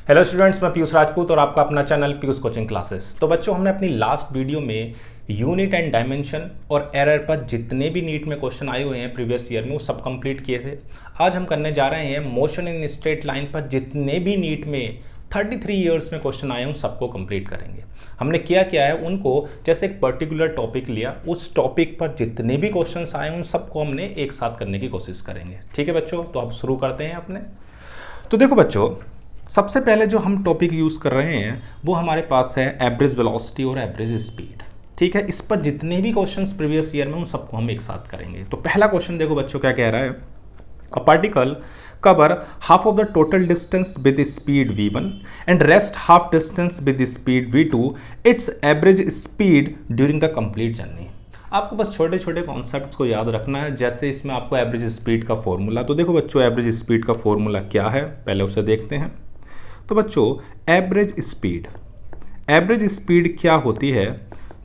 Hello students, मैं पीयूष राजपूत और आपका अपना चैनल पीयूष कोचिंग क्लासेस। तो बच्चों, हमने अपनी लास्ट वीडियो में यूनिट एंड डायमेंशन और एरर पर जितने भी नीट में क्वेश्चन आए हुए हैं प्रीवियस ईयर में वो सब कंप्लीट किए थे। आज हम करने जा रहे हैं मोशन इन स्ट्रेट लाइन पर जितने भी नीट में 33 ईयर्स में क्वेश्चन आए हैं उन सबको कंप्लीट करेंगे। हमने क्या है, उनको जैसे एक पर्टिकुलर टॉपिक लिया, उस टॉपिक पर जितने भी क्वेश्चन आए उन सबको हमने एक साथ करने की कोशिश करेंगे। ठीक है बच्चों, तो अब शुरू करते हैं अपने। तो देखो बच्चों, सबसे पहले जो हम टॉपिक यूज़ कर रहे हैं वो हमारे पास है एवरेज वेलोसिटी और एवरेज स्पीड। ठीक है, इस पर जितने भी क्वेश्चंस प्रीवियस ईयर में उन सबको हम एक साथ करेंगे। तो पहला क्वेश्चन देखो बच्चों, क्या कह रहा है। A particle cover half of the total distance with speed v1 and rest half distance with speed v2, it's average speed during the complete journey. आपको बस छोटे छोटे कॉन्सेप्ट्स को याद रखना है। जैसे इसमें आपको एवरेज स्पीड का फॉर्मूला, तो देखो बच्चों एवरेज स्पीड का फॉर्मूला क्या है, पहले उसे देखते हैं। तो बच्चों एवरेज स्पीड क्या होती है,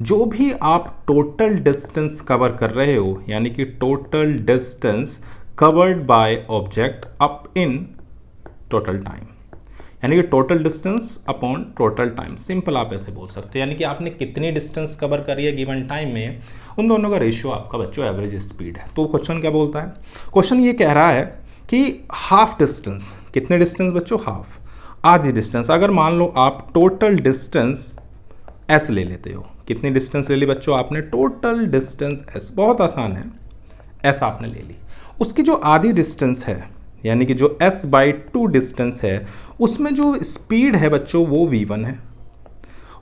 जो भी आप टोटल डिस्टेंस कवर कर रहे हो, यानी कि total distance covered by object up in total time, यानी कि total distance upon total time. Simple आप ऐसे बोल सकते हो, यानी कि आपने कितनी डिस्टेंस कवर करी है गिवन टाइम में, उन दोनों का रेशियो आपका बच्चों एवरेज स्पीड है। तो क्वेश्चन क्या बोलता है, क्वेश्चन ये कह रहा है कि हाफ डिस्टेंस, कितने डिस्टेंस बच्चों, हाफ, आधी डिस्टेंस। अगर मान लो आप टोटल डिस्टेंस एस ले लेते हो, कितनी डिस्टेंस ले ली बच्चों आपने, टोटल डिस्टेंस एस, बहुत आसान है, एस आपने ले ली। उसकी जो आधी डिस्टेंस है, यानी कि जो s/2 डिस्टेंस है, उसमें जो स्पीड है बच्चों वो v1 है,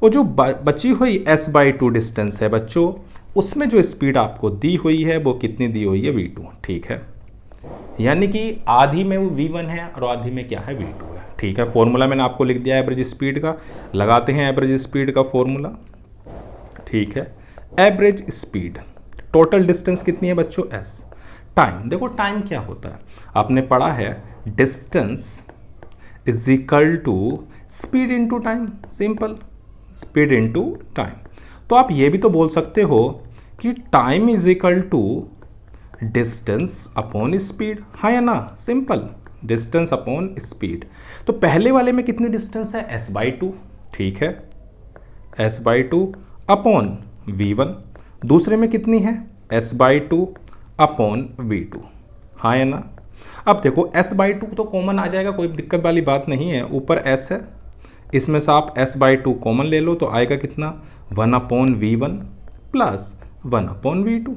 और जो बची हुई s/2 डिस्टेंस है बच्चों, उसमें जो स्पीड आपको दी हुई है वो कितनी दी हुई है, v2। ठीक है, यानी कि आधी में वो v1 है और आधी में क्या है, v2 है। ठीक है, फॉर्मूला मैंने आपको लिख दिया एवरेज स्पीड का, लगाते हैं एवरेज स्पीड का फॉर्मूला। ठीक है, एवरेज स्पीड, टोटल डिस्टेंस कितनी है बच्चों, s, टाइम, देखो टाइम क्या होता है, आपने पढ़ा है distance is equal to speed into time, simple, speed into time. तो आप ये भी तो बोल सकते हो कि time is equal to distance upon speed, हाँ या ना, सिंपल, डिस्टेंस अपॉन स्पीड। तो पहले वाले में कितनी डिस्टेंस है, s/2, ठीक है, s/2 अपॉन v1। दूसरे में कितनी है, s/2 अपॉन v2, हाँ या ना। अब देखो s/2 तो कॉमन आ जाएगा, कोई दिक्कत वाली बात नहीं है, ऊपर s है, इसमें से आप s/2 कॉमन ले लो तो आएगा कितना, 1/v1 प्लस 1/v2,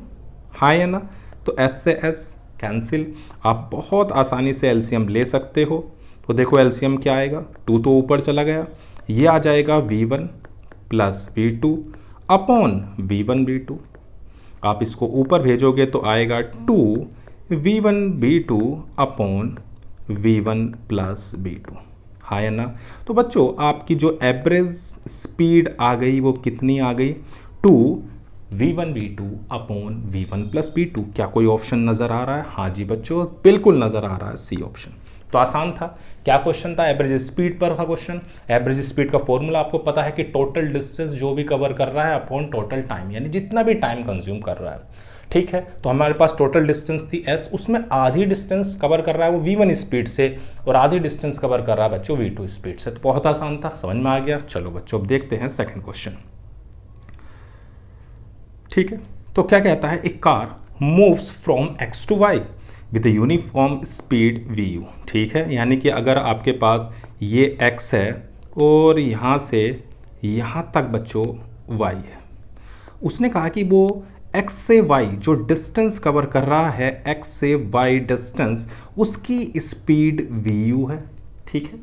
हाँ या ना। तो s से s कैंसिल, आप बहुत आसानी से एलसीएम ले सकते हो। तो देखो एलसीएम क्या आएगा, 2 तो ऊपर चला गया, ये आ जाएगा v1 plus v2 upon v1 v2। आप इसको ऊपर भेजोगे तो आएगा 2v1 v2 upon v1 plus v2, हाँ या ना। तो बच्चों आपकी जो एवरेज स्पीड आ गई वो कितनी आ गई, 2v1 v2 upon v1 plus v2। क्या कोई ऑप्शन नज़र आ रहा है, हाँ जी बच्चों बिल्कुल नज़र आ रहा है, सी ऑप्शन। तो आसान था, क्या क्वेश्चन था, एवरेज स्पीड पर था क्वेश्चन। एवरेज स्पीड का फॉर्मूला आपको पता है कि टोटल डिस्टेंस जो भी कवर कर रहा है अपॉन टोटल टाइम, यानी जितना भी टाइम कंज्यूम कर रहा है। ठीक है, तो हमारे पास टोटल डिस्टेंस थी s, उसमें आधी डिस्टेंस कवर कर रहा है वो v1 स्पीड से और आधी डिस्टेंस कवर कर रहा है बच्चों v2 स्पीड से। तो बहुत आसान था, समझ में आ गया। चलो बच्चों अब देखते हैं सेकंड क्वेश्चन। ठीक है, तो क्या कहता है, a car moves from x to y with uniform speed vu। ठीक है, यानी कि अगर आपके पास ये x है और यहाँ से यहाँ तक बच्चों y है, उसने कहा कि वो x से y जो डिस्टेंस कवर कर रहा है, x से y डिस्टेंस, उसकी स्पीड vu है। ठीक है,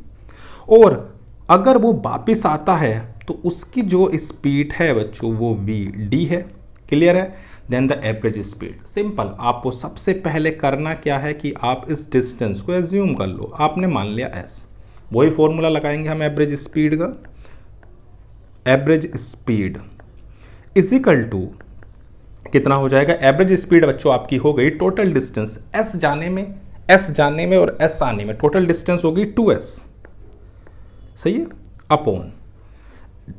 और अगर वो वापस आता है तो उसकी जो स्पीड है बच्चों वो vd है। क्लियर है, then the average speed, simple, आपको सबसे पहले करना क्या है कि आप इस डिस्टेंस को एज्यूम कर लो, आपने मान लिया s, वही फॉर्मूला लगाएंगे हम एवरेज स्पीड का। Average speed is equal to कितना हो जाएगा, एवरेज स्पीड बच्चों आपकी हो गई टोटल डिस्टेंस s जाने में और s आने में, टोटल डिस्टेंस होगी 2s, सही है, अपॉन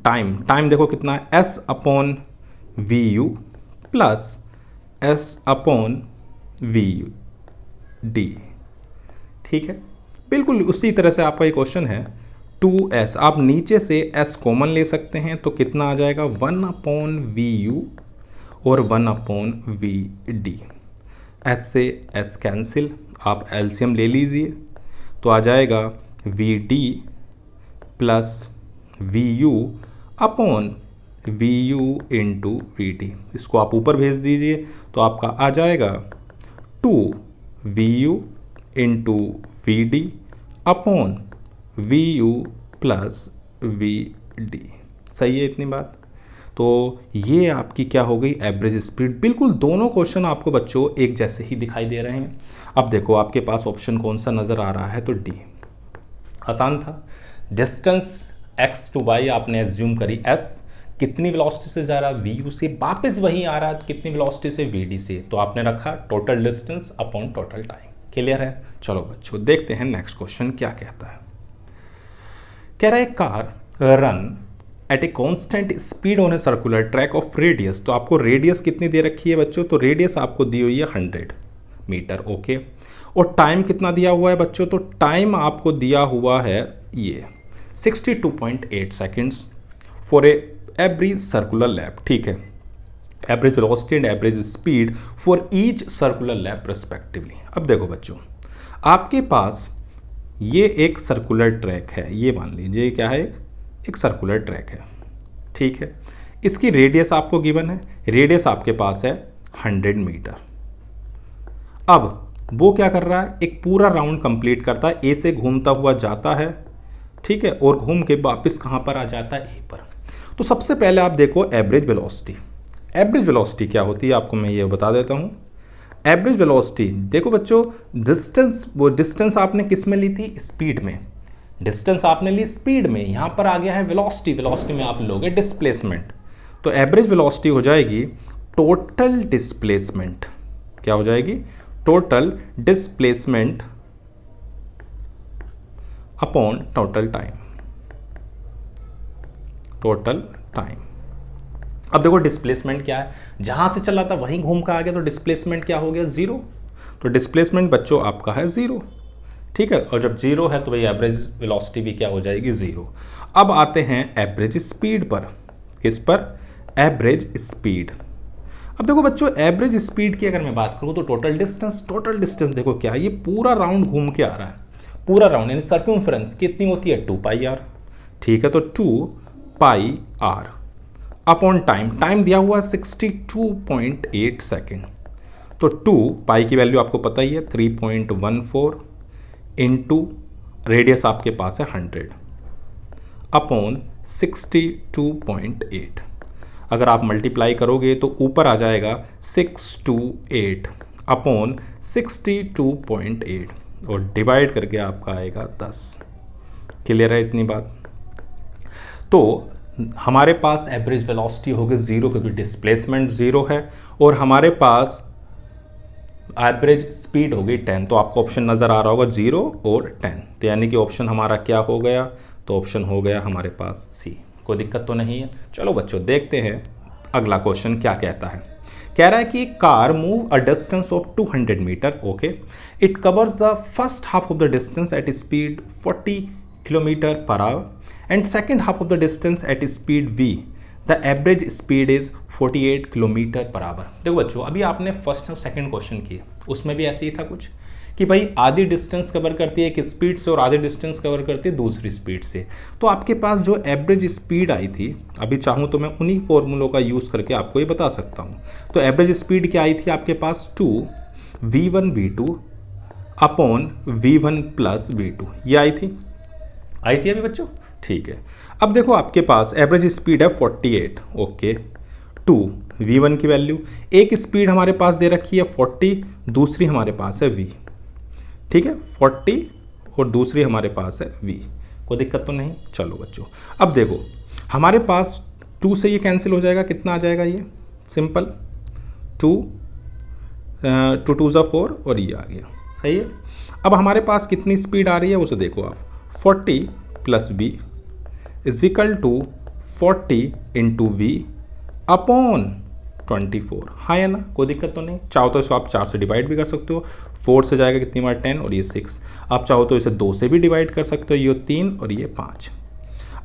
टाइम देखो कितना है, s upon vu plus s upon vd। ठीक है, बिल्कुल उसी तरह से आपका ये क्वेश्चन है, 2s, आप नीचे से s कॉमन ले सकते हैं तो कितना आ जाएगा 1/vu और 1/vd। s से s कैंसिल, आप एलसीएम ले लीजिए तो आ जाएगा vd plus vu upon vu into vd। इसको आप ऊपर भेज दीजिए तो आपका आ जाएगा 2vu into vd upon vu plus vd। सही है इतनी बात? तो ये आपकी क्या हो गई एवरेज स्पीड। बिल्कुल दोनों क्वेश्चन आपको बच्चों एक जैसे ही दिखाई दे रहे हैं। अब देखो आपके पास ऑप्शन कौन सा नज़र आ रहा है, तो डी। आसान था। डिस्टेंस x टू y आपने एज्यूम करी s, कितनी वेलोसिटी से जा रहा है vu से, वापस वही आ रहा है कितनी वेलोसिटी से vd से, तो आपने रखा total distance upon total time. Clear है? चलो बच्चों देखते हैं नेक्स्ट क्वेश्चन क्या कहता है। कह रहा है car run at a constant speed on a circular track of radius. तो आपको रेडियस कितनी दे रखी है बच्चों, तो रेडियस आपको दी हुई है 100 मीटर। ओके, और टाइम कितना दिया हुआ है बच्चों, तो टाइम आपको दिया हुआ है ये 62.8 seconds for every circular lap. ठीक है, average velocity and average speed for each circular lap respectively. अब देखो बच्चों, आपके पास ये एक सर्कुलर ट्रैक है, ये मान लीजिए क्या है, एक सर्कुलर ट्रैक है। ठीक है, इसकी रेडियस आपको गिवन है, रेडियस आपके पास है 100 मीटर। अब वो क्या कर रहा है, एक पूरा राउंड कंप्लीट करता है, ए से घूमता हुआ जाता है, ठीक है, और घूम के वापस कहाँ पर आ जाता है, ए पर। तो सबसे पहले आप देखो एवरेज वेलोसिटी। एवरेज वेलोसिटी क्या होती है आपको मैं ये बता देता हूँ। एवरेज वेलोसिटी देखो बच्चों, डिस्टेंस, वो डिस्टेंस आपने किस में ली थी, स्पीड में। डिस्टेंस आपने ली स्पीड में, यहाँ पर आ गया है वेलोसिटी, वेलोसिटी में आप लोगे डिस्प्लेसमेंट। तो एवरेज वेलोसिटी हो जाएगी टोटल डिस्प्लेसमेंट। क्या हो जाएगी, total displacement upon total time. Total time. अब देखो डिस्प्लेसमेंट क्या है, जहां से चला था वहीं घूम कर आ गया, तो डिस्प्लेसमेंट क्या हो गया, 0। तो डिस्प्लेसमेंट बच्चों आपका है 0। ठीक है, और जब 0 है तो भाई एवरेज वेलोसिटी भी क्या हो जाएगी, 0। अब आते हैं एवरेज स्पीड पर। किस पर, एवरेज स्पीड। अब देखो बच्चों, एवरेज स्पीड की अगर मैं बात करूं तो टोटल डिस्टेंस, टोटल डिस्टेंस देखो क्या है, ये पूरा राउंड घूम के आ रहा है, पूरा राउंड यानी सर्कम्फ्रेंस कितनी होती है, 2πr। ठीक है, तो 2πr अपॉन टाइम, टाइम दिया हुआ है 62.8 सेकेंड। तो 2 की वैल्यू आपको पता ही है 3.14 इंटू रेडियस आपके पास है 100 अपॉन 62.8। अगर आप मल्टीप्लाई करोगे तो ऊपर आ जाएगा 628 अपॉन 62.8 और डिवाइड करके आपका आएगा 10। क्लियर है इतनी बात? तो हमारे पास एवरेज वेलोसिटी होगी 0 क्योंकि डिस्प्लेसमेंट 0 है, और हमारे पास एवरेज स्पीड होगी 10। तो आपको ऑप्शन नज़र आ रहा होगा 0 और 10, तो यानी कि ऑप्शन हमारा क्या हो गया, तो ऑप्शन हो गया हमारे पास सी। कोई दिक्कत तो नहीं है। चलो बच्चों देखते हैं अगला क्वेश्चन क्या कहता है। कह रहा है कि car move a distance of 200 metre. Okay, it covers the first half of the distance at speed 40 kilometre per hour and second half of the distance at speed v। The average speed is 48 kilometre per hour. देखो बच्चों, अभी आपने first और second question किए, उसमें भी ऐसे ही था कुछ कि भाई आधी डिस्टेंस कवर करती है एक स्पीड से और आधी डिस्टेंस कवर करती है दूसरी स्पीड से। तो आपके पास जो एवरेज स्पीड आई थी, अभी चाहूँ तो मैं उन्हीं फॉर्मूलों का यूज़ करके आपको ये बता सकता हूँ। तो एवरेज स्पीड क्या आई थी आपके पास, 2v1v2 upon v1 plus v2, ये आई थी अभी बच्चों। ठीक है, अब देखो आपके पास एवरेज स्पीड है 48। ओके, 2v1 की वैल्यू, एक स्पीड हमारे पास दे रखी है 40, दूसरी हमारे पास है v। ठीक है, 40 और दूसरी हमारे पास है v। कोई दिक्कत तो नहीं। चलो बच्चों, अब देखो हमारे पास 2 से ये कैंसिल हो जाएगा, कितना आ जाएगा ये, सिंपल 2 2 × 4 और ये आ गया। सही है। अब हमारे पास कितनी स्पीड आ रही है उसे देखो आप, 40 plus v is equal to 40 into v upon 24। हाँ है ना, कोई दिक्कत तो नहीं। चाहो तो इसको आप 4 से डिवाइड भी कर सकते हो, 4 से जाएगा कितनी बार 10 और ये 6। आप चाहो तो इसे 2 से भी डिवाइड कर सकते हो, ये 3 और ये 5।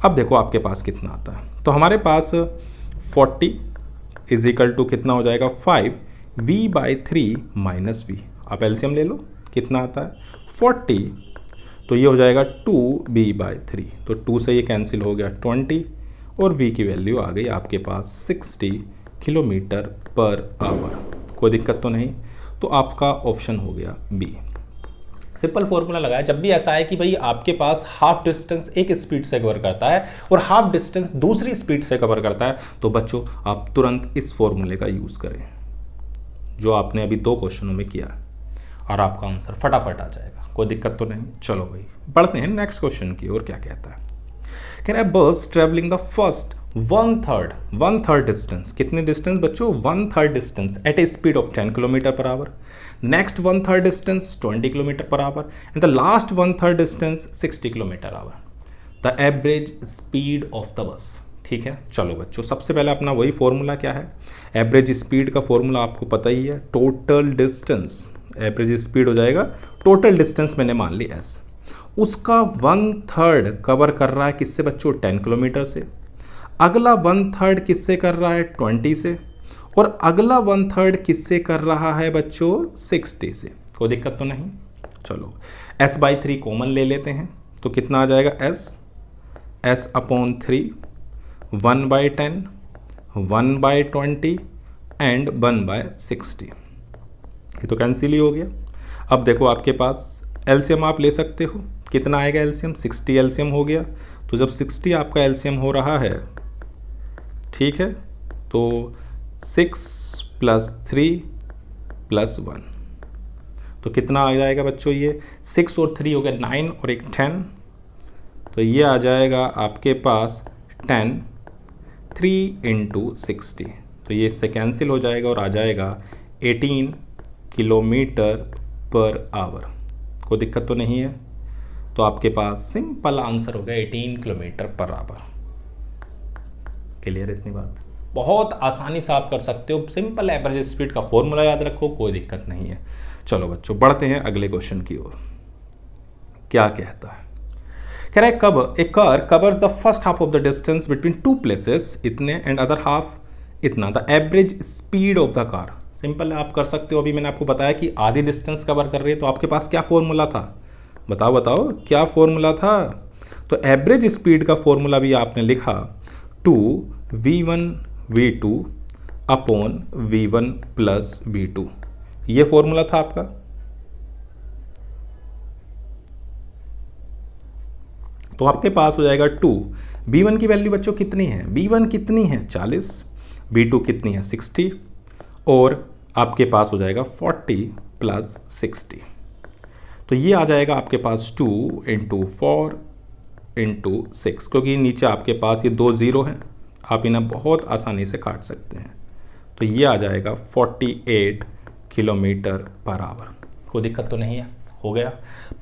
अब देखो आपके पास कितना आता है, तो हमारे पास 40 इज इक्वल टू कितना हो जाएगा 5v/3 माइनस वी। आप एलसीएम ले लो, कितना आता है 40, तो ये हो जाएगा 2v/3, तो 2 से ये कैंसिल हो गया 20 और v की वैल्यू आ गई आपके पास 60 किलोमीटर पर आवर। कोई दिक्कत तो नहीं, तो आपका ऑप्शन हो गया बी। सिंपल फॉर्मूला लगाया, जब भी ऐसा है कि भाई आपके पास हाफ डिस्टेंस एक स्पीड से कवर करता है और हाफ डिस्टेंस दूसरी स्पीड से कवर करता है, तो बच्चों आप तुरंत इस फॉर्मूले का यूज़ करें जो आपने अभी 2 क्वेश्चनों में किया और आपका आंसर फटाफट आ जाएगा। कोई दिक्कत तो नहीं। चलो भाई बढ़ते हैं नेक्स्ट क्वेश्चन की ओर। क्या कहता है, can a bus travelling the first 1/3 distance, कितनी डिस्टेंस बच्चों 1/3 distance at a speed of 10 kilometre per hour, next 1/3 distance 20 kilometre per hour and the last 1/3 distance 60 kilometre hour, the average speed of the bus. ठीक है, चलो बच्चों सबसे पहले अपना वही फॉर्मूला क्या है, एवरेज स्पीड का फॉर्मूला आपको पता ही है, टोटल डिस्टेंस, एवरेज स्पीड हो जाएगा टोटल डिस्टेंस मैंने मान ली एस, उसका 1/3 कवर कर रहा है किससे बच्चों 10 किलोमीटर से, अगला 1/3 किससे कर रहा है 20 से, और अगला 1/3 किससे कर रहा है बच्चों 60 से। कोई दिक्कत तो नहीं। चलो s/3 कॉमन ले लेते हैं, तो कितना आ जाएगा s/3 1/10 1/20 एंड 1/60, ये तो कैंसिल ही हो गया। अब देखो आपके पास एलसीएम आप ले सकते हो, कितना आएगा एलसीएम 60 एलसीएम हो गया, तो जब 60 आपका एलसीएम हो रहा है, ठीक है, तो 6 + 3 + 1, तो कितना आ जाएगा बच्चों, ये 6 और 3 हो गया 9 और एक 10, तो ये आ जाएगा आपके पास 10 3 × 60, तो ये इससे कैंसिल हो जाएगा और आ जाएगा 18 किलोमीटर पर आवर। कोई दिक्कत तो नहीं है, तो आपके पास सिंपल आंसर हो गया 18 किलोमीटर पर आवर। क्लियर इतनी बात, बहुत आसानी से आप कर सकते हो, सिंपल एवरेज स्पीड का फॉर्मूला याद रखो, कोई दिक्कत नहीं है। चलो बच्चों बढ़ते हैं अगले क्वेश्चन की ओर। क्या कहता है, कह रहा है कब a car covers the first half of the distance between 2 places इतने एंड अदर हाफ इतना, the average speed of the car. Simple आप कर सकते हो, अभी मैंने आपको बताया कि आधी डिस्टेंस कवर कर रही है, तो आपके पास क्या फॉर्मूला था, बताओ बताओ क्या फॉर्मूला था। तो एवरेज स्पीड का फॉर्मूला भी आपने लिखा 2v1v2 अपॉन v1 + v2, ये फॉर्मूला था आपका। तो आपके पास हो जाएगा 2, v1 की वैल्यू बच्चों कितनी है, v1 कितनी है 40, v2 कितनी है 60, और आपके पास हो जाएगा 40 + 60, तो ये आ जाएगा आपके पास 2 × 4 × 6, क्योंकि नीचे आपके पास ये 2 0 हैं, आप इन्हें बहुत आसानी से काट सकते हैं, तो ये आ जाएगा 48 किलोमीटर पर आवर। कोई दिक्कत तो नहीं है, हो गया,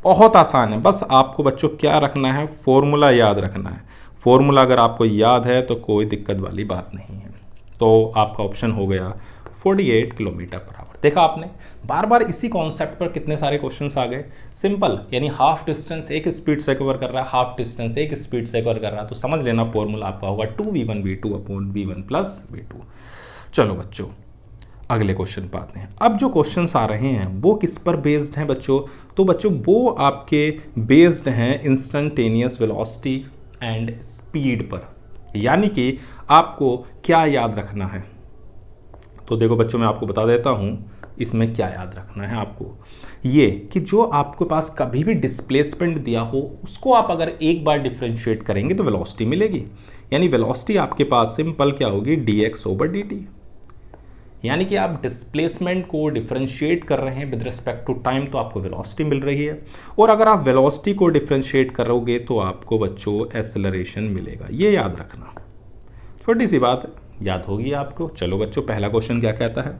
बहुत आसान है। बस आपको बच्चों क्या रखना है, फॉर्मूला याद रखना है। फॉर्मूला अगर आपको याद है तो कोई दिक्कत वाली बात नहीं है। तो आपका ऑप्शन हो गया 48 किलोमीटर पर आवर। देखा आपने, बार बार इसी कॉन्सेप्ट पर कितने सारे क्वेश्चंस आ गए। सिंपल, यानी हाफ डिस्टेंस एक स्पीड से कवर कर रहा है, हाफ डिस्टेंस एक स्पीड से कवर कर रहा है, तो समझ लेना फॉर्मूला आपका होगा 2v1v2 अपॉन v1 + v2। चलो बच्चों अगले क्वेश्चन पर आते हैं। अब जो क्वेश्चंस आ रहे हैं वो किस पर बेस्ड हैं बच्चों, तो बच्चों वो आपके बेस्ड हैं इंस्टेंटेनियस वेलोसिटी एंड स्पीड पर, यानी कि आपको क्या याद रखना है। तो देखो बच्चों मैं आपको बता देता हूँ इसमें क्या याद रखना है आपको, ये कि जो आपके पास कभी भी डिस्प्लेसमेंट दिया हो उसको आप अगर एक बार डिफरेंशिएट करेंगे तो वेलोसिटी मिलेगी, यानी वेलोसिटी आपके पास सिंपल क्या होगी dx/dt, यानी कि आप डिस्प्लेसमेंट को डिफरेंशिएट कर रहे हैं विद रिस्पेक्ट टू टाइम तो आपको वेलोसिटी मिल रही है, और अगर आप वेलोसिटी को डिफरेंशिएट करोगे तो आपको बच्चों एक्सेलरेशन मिलेगा। ये याद रखना, छोटी सी बात है, याद होगी आपको। चलो बच्चों पहला क्वेश्चन क्या कहता है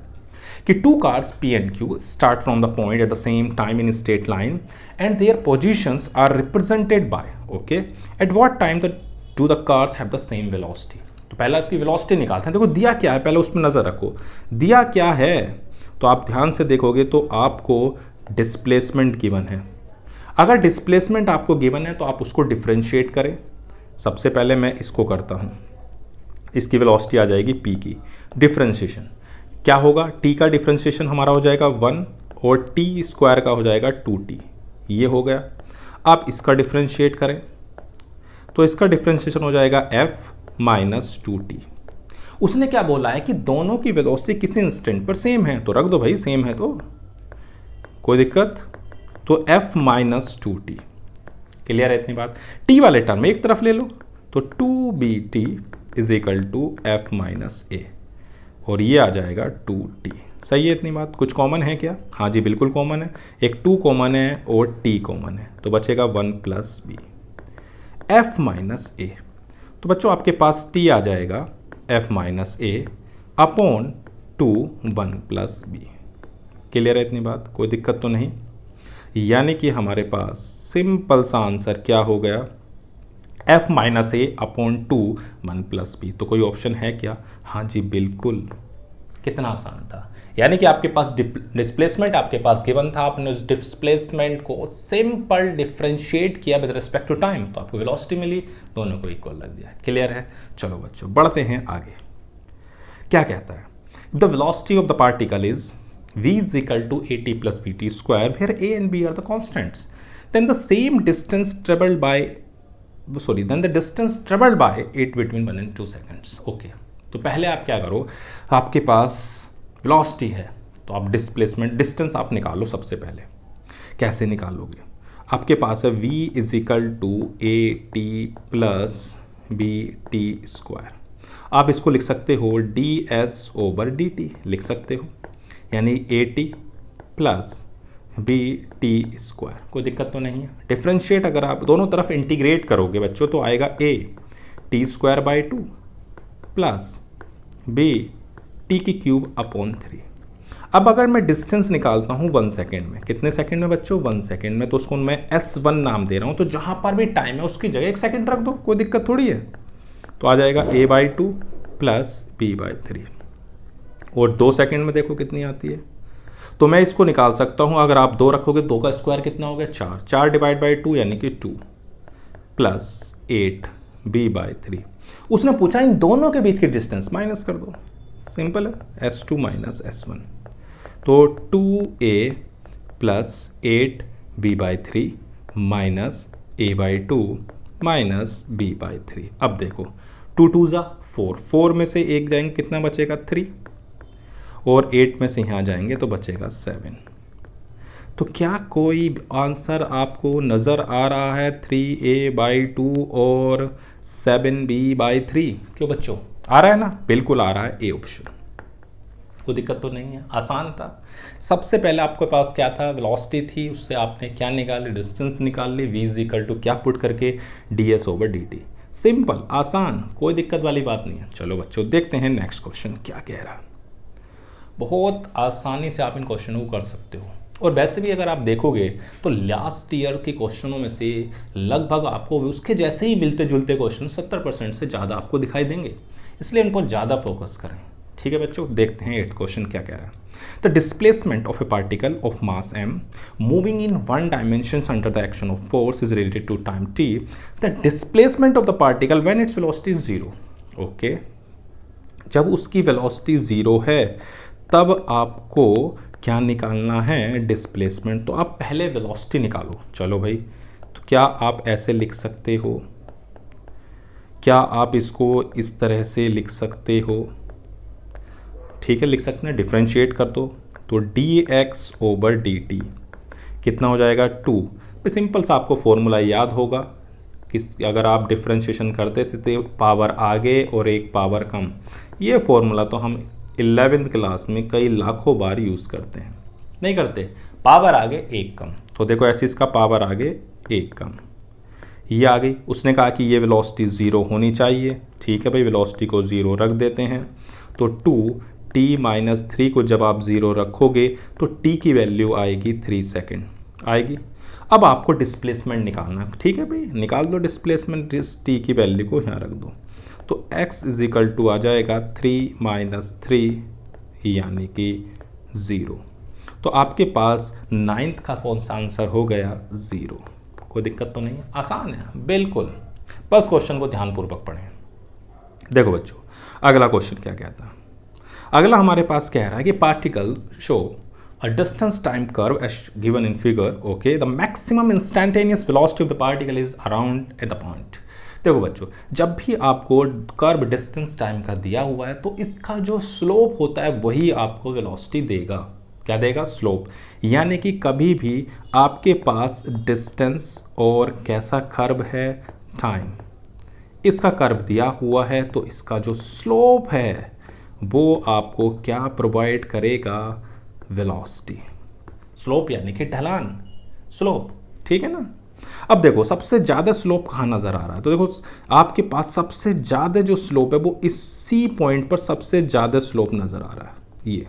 कि 2 cars P and Q start from the point at the same time in straight line and their positions are represented by, okay, at what time do the cars have the same velocity। तो पहला उसकी velocity निकालते हैं। देखो दिया क्या है, पहले उसमें नज़र रखो, दिया क्या है, तो आप ध्यान से देखोगे तो आपको डिस्प्लेसमेंट गिवन है। अगर डिस्प्लेसमेंट आपको गिवन है तो आप उसको डिफरेंशिएट करें, सबसे पहले मैं इसको करता हूँ, इसकी वेलोसिटी आ जाएगी p की, डिफ्रेंशिएशन क्या होगा, t का डिफ्रेंशिएशन हमारा हो जाएगा 1 और t स्क्वायर का हो जाएगा 2t, ये हो गया। आप इसका डिफ्रेंशिएट करें तो इसका डिफ्रेंशिएशन हो जाएगा f माइनस 2t। उसने क्या बोला है कि दोनों की वेलोसिटी किसी इंस्टेंट पर सेम है, तो रख दो भाई, सेम है तो कोई दिक्कत, तो f माइनस 2t। क्लियर है इतनी बात। t वाले टर्म एक तरफ ले लो तो 2bt is equal to f minus a, और ये आ जाएगा 2t। सही है इतनी बात। कुछ कॉमन है क्या? हाँ जी बिल्कुल कॉमन है, एक 2 कॉमन है और t कॉमन है, तो बचेगा 1 plus b f minus a। तो बच्चों आपके पास t आ जाएगा f minus a upon 2 1 plus b. Clear है इतनी बात, कोई दिक्कत तो नहीं। यानी कि हमारे पास सिंपल सा आंसर क्या हो गया, f माइनस ए अपॉन 2 1 प्लस बी। तो कोई ऑप्शन है क्या? हाँ जी बिल्कुल। कितना आसान था। यानी कि आपके पास डिस्प्लेसमेंट आपके पास गिवन था, आपने उस डिस्प्लेसमेंट को सिंपल डिफरेंशिएट किया विद रिस्पेक्ट टू टाइम, तो आपको वेलोसिटी मिली, दोनों को इक्वल लग दिया। क्लियर है। चलो बच्चों बढ़ते हैं आगे। क्या कहता है, the velocity of the particle is v is equal to at plus vt square where a and b are the constants, then the distance traveled by it between 1 and 2 seconds. Okay तो पहले आप क्या करो, आपके पास velocity है तो आप displacement distance आप निकालो। सबसे पहले कैसे निकालोगे, आपके पास है v is equal to a t plus b t square. आप इसको लिख सकते हो d s over d t लिख सकते हो, यानी a t plus b t square. कोई दिक्कत तो नहीं है। डिफ्रेंशिएट अगर आप दोनों तरफ इंटीग्रेट करोगे बच्चों तो आएगा a t square by 2 plus b t की क्यूब अपॉन 3। अब अगर मैं डिस्टेंस निकालता हूँ 1 सेकेंड में, कितने सेकेंड में बच्चों? 1 सेकेंड में, तो उसको मैं S1 नाम दे रहा हूँ, तो जहाँ पर भी टाइम है उसकी जगह 1 सेकेंड रख दो, कोई दिक्कत थोड़ी है। तो आ जाएगा a by 2 plus b by 3, और 2 सेकेंड में देखो कितनी आती है। तो मैं इसको निकाल सकता हूँ, अगर आप 2 रखोगे 2 का स्क्वायर कितना हो गया 4, 4 डिवाइड बाई 2 यानी कि 2 प्लस 8 b बाई 3। उसने पूछा इन दोनों के बीच की डिस्टेंस, माइनस कर दो, सिंपल है, S2 माइनस S1। तो 2a plus 8b by 3 minus a by 2 minus b by 3। अब देखो 2 2 ज़ा 4, 4 में से एक जाएंगे कितना बचेगा 3, और 8 में से यहाँ जाएंगे तो बचेगा 7। तो क्या कोई आंसर आपको नज़र आ रहा है 3a बाई 2 और 7b बाई 3? क्यों बच्चों आ रहा है ना? बिल्कुल आ रहा है, ए ऑप्शन। कोई दिक्कत तो नहीं है, आसान था। सबसे पहले आपके पास क्या था, वेलोसिटी थी, उससे आपने क्या निकाली, डिस्टेंस निकाल ली, v इज इक्वल टू क्या पुट करके ds ओवर dt। सिंपल आसान, कोई दिक्कत वाली बात नहीं है। चलो बच्चों देखते हैं नेक्स्ट क्वेश्चन क्या कह रहा है। बहुत आसानी से आप इन क्वेश्चनों को कर सकते हो, और वैसे भी अगर आप देखोगे तो लास्ट ईयर के क्वेश्चनों में से लगभग आपको उसके जैसे ही मिलते जुलते क्वेश्चन 70% से ज़्यादा आपको दिखाई देंगे, इसलिए इन पर ज़्यादा फोकस करें। ठीक है बच्चों, देखते हैं 8th क्वेश्चन क्या कह रहा है। The displacement of a particle of mass m moving in 1 dimension under the action of force is related to time t। The displacement of the particle when its velocity is 0। Okay, जब उसकी velocity 0 है तब आपको क्या निकालना है, displacement. तो आप पहले वेलोसिटी निकालो। चलो भाई, तो क्या आप ऐसे लिख सकते हो, क्या आप इसको इस तरह से लिख सकते हो? ठीक है, लिख सकते हैं, डिफ्रेंशिएट कर दो तो dx ओवर dt कितना हो जाएगा 2। भाई सिंपल सा आपको फॉर्मूला याद होगा, किस अगर आप डिफ्रेंशिएशन करते थे तो पावर आगे और एक पावर कम। ये फॉर्मूला तो हम 11th क्लास में कई लाखों बार यूज़ करते हैं, नहीं करते? पावर आगे एक कम, तो देखो ऐसे इसका पावर आगे एक कम, ये आ गई। उसने कहा कि ये वेलोसिटी 0 होनी चाहिए। ठीक है भाई, वेलोसिटी को 0 रख देते हैं, तो 2t माइनस 3 को जब आप 0 रखोगे तो t की वैल्यू आएगी 3 सेकेंड आएगी। अब आपको डिस्प्लेसमेंट निकालना। ठीक है भाई, निकाल दो डिस्प्लेसमेंट, t की वैल्यू को यहाँ रख दो, तो x इज इक्वल टू आ जाएगा 3 माइनस 3 यानी कि 0। तो आपके पास 9th का कौन सा आंसर हो गया 0। कोई दिक्कत तो नहीं है, आसान है बिल्कुल। बस क्वेश्चन को ध्यानपूर्वक पढ़ें। देखो बच्चों, अगला क्वेश्चन क्या कहता है। अगला हमारे पास कह रहा है कि particle show a distance time curve as given in figure. Okay, the maximum instantaneous velocity of the particle is around at the point. देखो बच्चों, जब भी आपको कर्व डिस्टेंस टाइम का दिया हुआ है तो इसका जो स्लोप होता है वही आपको वेलोसिटी देगा। क्या देगा? स्लोप। यानी कि कभी भी आपके पास डिस्टेंस और कैसा कर्व है? टाइम। इसका कर्व दिया हुआ है तो इसका जो स्लोप है वो आपको क्या प्रोवाइड करेगा? वेलोसिटी। स्लोप यानी कि ढलान, स्लोप, ठीक है ना। अब देखो सबसे ज़्यादा स्लोप कहाँ नज़र आ रहा है, तो देखो आपके पास सबसे ज़्यादा जो स्लोप है वो इसी पॉइंट पर सबसे ज़्यादा स्लोप नज़र आ रहा है। ये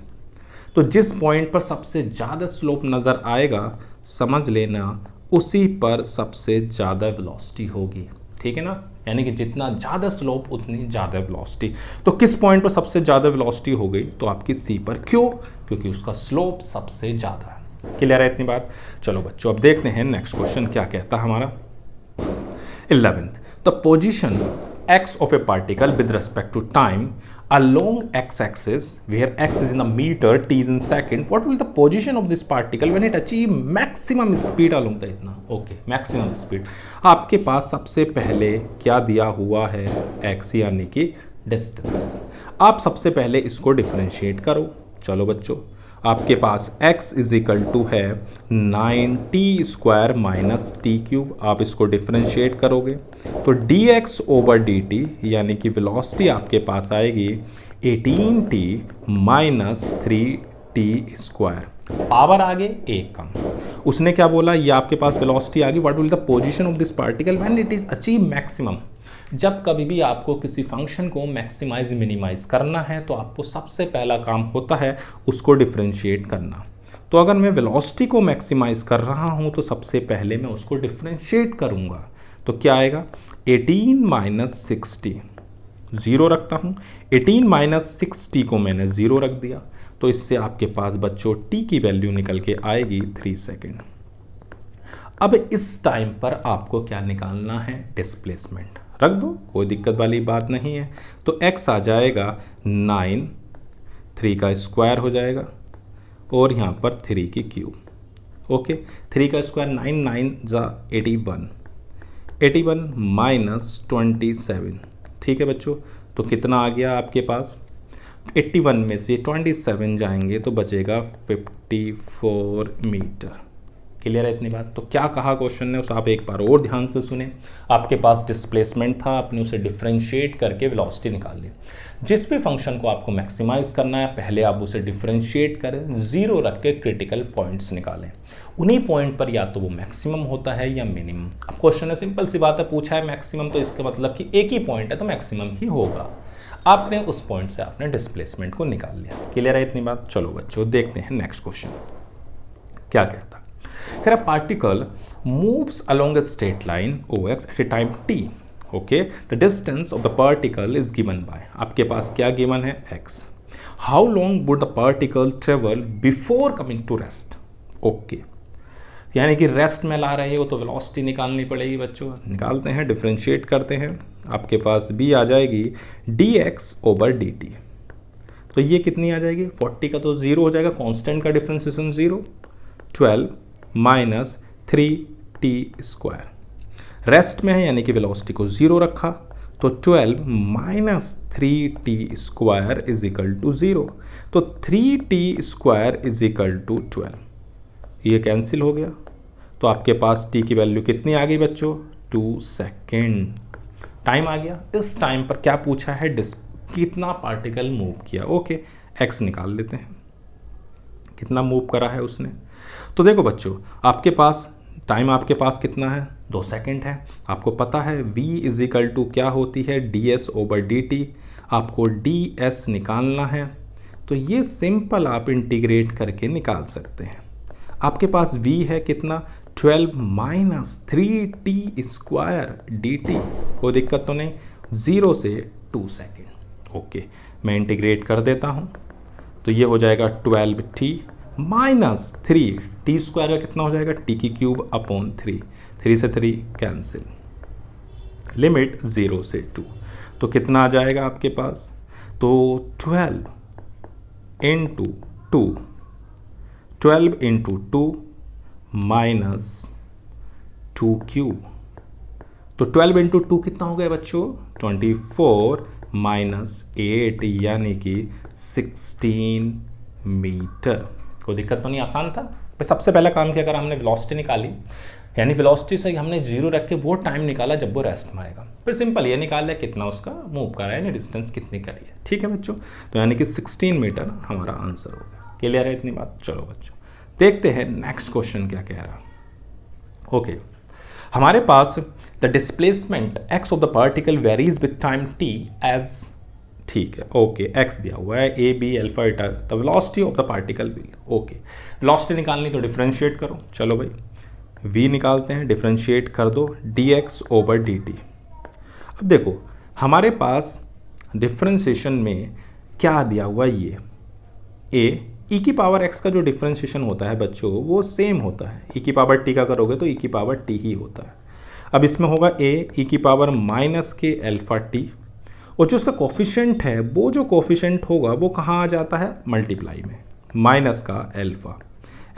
तो जिस पॉइंट पर सबसे ज़्यादा स्लोप नज़र आएगा समझ लेना उसी पर सबसे ज़्यादा वेलोसिटी होगी, ठीक है ना। यानी कि जितना ज़्यादा स्लोप उतनी ज़्यादा वेलोसिटी। तो किस पॉइंट पर सबसे ज़्यादा वेलोसिटी हो गई? तो आपकी सी पर। क्यों? क्योंकि उसका स्लोप सबसे ज़्यादा है। क्लियर है इतनी बात? चलो बच्चों अब देखते हैं नेक्स्ट क्वेश्चन क्या कहता है हमारा। 11th, the position x of a particle with respect to time along x-axis where x is in a meter, t is in second, what will the position of this particle when it achieve maximum speed along the इतना? Okay, maximum speed. आपके पास सबसे पहले क्या दिया हुआ है? x यानी कि डिस्टेंस। आप सबसे पहले इसको डिफरेंशिएट करो। चलो बच्चों, आपके पास x इज इक्वल टू है 9t square minus T cube. आप इसको डिफरेंशिएट करोगे तो dx ओवर dt यानी कि वेलोसिटी आपके पास आएगी 18t minus 3t square. Power आगे एक कम। उसने क्या बोला? ये आपके पास वेलोसिटी आ गई। What will the position of this particle when it is achieve maximum. जब कभी भी आपको किसी फंक्शन को मैक्सिमाइज मिनिमाइज करना है तो आपको सबसे पहला काम होता है उसको डिफरेंशिएट करना। तो अगर मैं वेलोसिटी को मैक्सिमाइज कर रहा हूं तो सबसे पहले मैं उसको डिफरेंशिएट करूंगा। तो क्या आएगा? 18 माइनस 60, ज़ीरो रखता हूं। 18 माइनस 60 को मैंने ज़ीरो रख दिया तो इससे आपके पास बच्चों t की वैल्यू निकल के आएगी 3 सेकेंड। अब इस टाइम पर आपको क्या निकालना है? डिस्प्लेसमेंट। रख दो, कोई दिक्कत वाली बात नहीं है। तो x आ जाएगा 9, 3 का स्क्वायर हो जाएगा और यहाँ पर 3 की क्यूब। ओके, 3 का स्क्वायर 9, 9 जा 81, 81 माइनस 27। ठीक है बच्चों, तो कितना आ गया आपके पास? 81 में से 27 जाएंगे तो बचेगा 54 मीटर। क्लियर है इतनी बात? तो क्या कहा क्वेश्चन ने उस आप एक बार और ध्यान से सुने। आपके पास डिस्प्लेसमेंट था, आपने उसे डिफरेंशिएट करके वेलोसिटी निकाल ली। जिस भी फंक्शन को आपको मैक्सिमाइज करना है पहले आप उसे डिफरेंशिएट करें, जीरो रख के क्रिटिकल पॉइंट्स निकालें। उन्हीं पॉइंट पर या तो वो मैक्सिमम होता है या मिनिमम। अब क्वेश्चन ने सिंपल सी बात है पूछा है मैक्सिमम, तो इसका मतलब कि एक ही पॉइंट है तो मैक्सिमम ही होगा। आपने उस पॉइंट से आपने डिस्प्लेसमेंट को निकाल लिया। क्लियर है इतनी बात? चलो बच्चों देखते हैं नेक्स्ट क्वेश्चन क्या कहता है। A particle moves along a straight line OX at a time t. Okay, the distance of the particle is given by, आपके पास क्या given है? x. How long would the particle travel before coming to rest? Okay, यानी कि rest में ला रहे हो तो velocity निकालनी पड़ेगी बच्चों। निकालते हैं, डिफरेंशिएट करते हैं। आपके पास b आ जाएगी dx ओवर dt। तो ये कितनी आ जाएगी? 40 का तो जीरो हो जाएगा, कांस्टेंट का differentiation zero. 12 minus 3t square. Rest में है यानी कि वेलोसिटी को जीरो रखा तो 12 minus 3t square is equal to zero. तो 3t square is equal to 12, ये कैंसिल हो गया। तो आपके पास t की वैल्यू कितनी आ गई बच्चों? 2 सेकेंड। टाइम आ गया। इस टाइम पर क्या पूछा है? कितना पार्टिकल मूव किया। ओके, x निकाल लेते हैं, कितना मूव करा है उसने। तो देखो बच्चों, आपके पास टाइम आपके पास कितना है? 2 सेकेंड है। आपको पता है v इज इक्वल टू क्या होती है? ds over dt। आपको ds निकालना है तो ये सिंपल आप इंटीग्रेट करके निकाल सकते हैं। आपके पास v है कितना? 12 माइनस 3t स्क्वायर dt। कोई दिक्कत तो नहीं, 0 से 2 सेकेंड। ओके, मैं इंटीग्रेट कर देता हूँ तो ये हो जाएगा 12t माइनस 3, टी स्क्वायर का कितना हो जाएगा? टी की क्यूब अपॉन 3, 3 से 3 कैंसिल। लिमिट 0 से 2, तो कितना आ जाएगा आपके पास, तो 12 इंटू 2, 12 इंटू 2 माइनस 2 क्यूब, तो 12 इंटू 2 कितना हो गया बच्चों, 24 माइनस 8 यानी कि 16 मीटर। कोई दिक्कत तो नहीं, आसान था। पर सबसे पहला काम क्या करा हमने, वेलोसिटी निकाली, यानी वेलोसिटी से हमने जीरो रख के वो टाइम निकाला जब वो रेस्ट में आएगा। फिर सिंपल ये निकाल लिया कितना उसका मूव कर रहा है, यानी डिस्टेंस कितनी करी है। ठीक है बच्चों, तो यानी कि 16 मीटर हमारा आंसर हो गया। क्लियर है इतनी बात। चलो बच्चों देखते हैं नेक्स्ट क्वेश्चन क्या कह रहा। ओके, हमारे पास the displacement x of the particle varies with time t as, ठीक है ओके, x दिया हुआ है a b alpha eta, the velocity of the particle will. Okay, velocity निकालनी तो डिफरेंशिएट करो। चलो भाई v निकालते हैं, डिफरेंशिएट कर दो dx ओवर dt। अब देखो हमारे पास डिफरेंशिएशन में क्या दिया हुआ है, ये a e की पावर x का जो डिफरेंशिएशन होता है बच्चों वो सेम होता है, e की पावर t का करोगे तो e की पावर t ही होता है। अब इसमें होगा a e की पावर माइनस के अल्फा t, और जो उसका कोफिशिएंट है वो जो कोफिशिएंट होगा वो कहाँ आ जाता है, मल्टीप्लाई में, माइनस का अल्फा,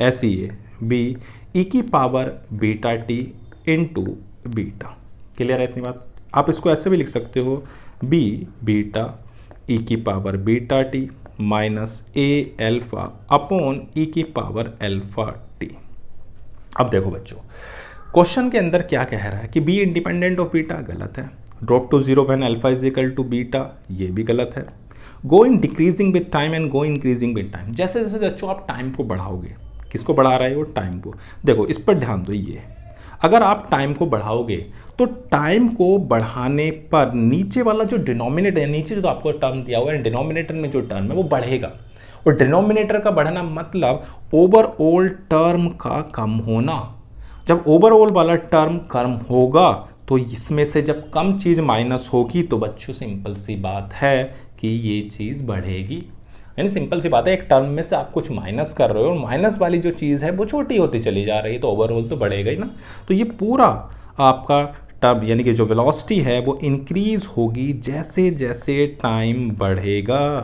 ऐसे ही b e की power beta t into beta. Clear है इतनी बात। आप इसको ऐसे भी लिख सकते हो, b बीटा e की पावर बीटा t माइनस ए अल्फा अपॉन ई की पावर अल्फा टी। अब देखो बच्चों क्वेश्चन के अंदर क्या कह रहा है कि बी इंडिपेंडेंट ऑफ बीटा, गलत है। Drop to zero when alpha is equal to beta, ये भी गलत है। Go in decreasing with time and go increasing with time, जैसे जैसे बच्चों आप टाइम को बढ़ाओगे, किसको बढ़ा रहे हो, टाइम को। देखो इस पर ध्यान दो, ये अगर आप टाइम को बढ़ाओगे तो टाइम को बढ़ाने पर नीचे वाला जो डिनोमिनेटर है, नीचे जो आपको टर्म दिया हुआ है डिनोमिनेटर में जो टर्म है वो बढ़ेगा, और डिनोमिनेटर का बढ़ना मतलब ओवरऑल टर्म का कम होना। जब ओवरऑल वाला टर्म कम होगा तो इसमें से जब कम चीज़ माइनस होगी तो बच्चों सिंपल सी बात है कि ये चीज़ बढ़ेगी। यानी सिंपल सी बात है, एक टर्म में से आप कुछ माइनस कर रहे हो और माइनस वाली जो चीज़ है वो छोटी होती चली जा रही है, तो ओवरऑल तो बढ़ेगा ही ना। तो ये पूरा आपका टर्म यानी कि जो वेलोसिटी है वो इंक्रीज होगी जैसे जैसे टाइम बढ़ेगा।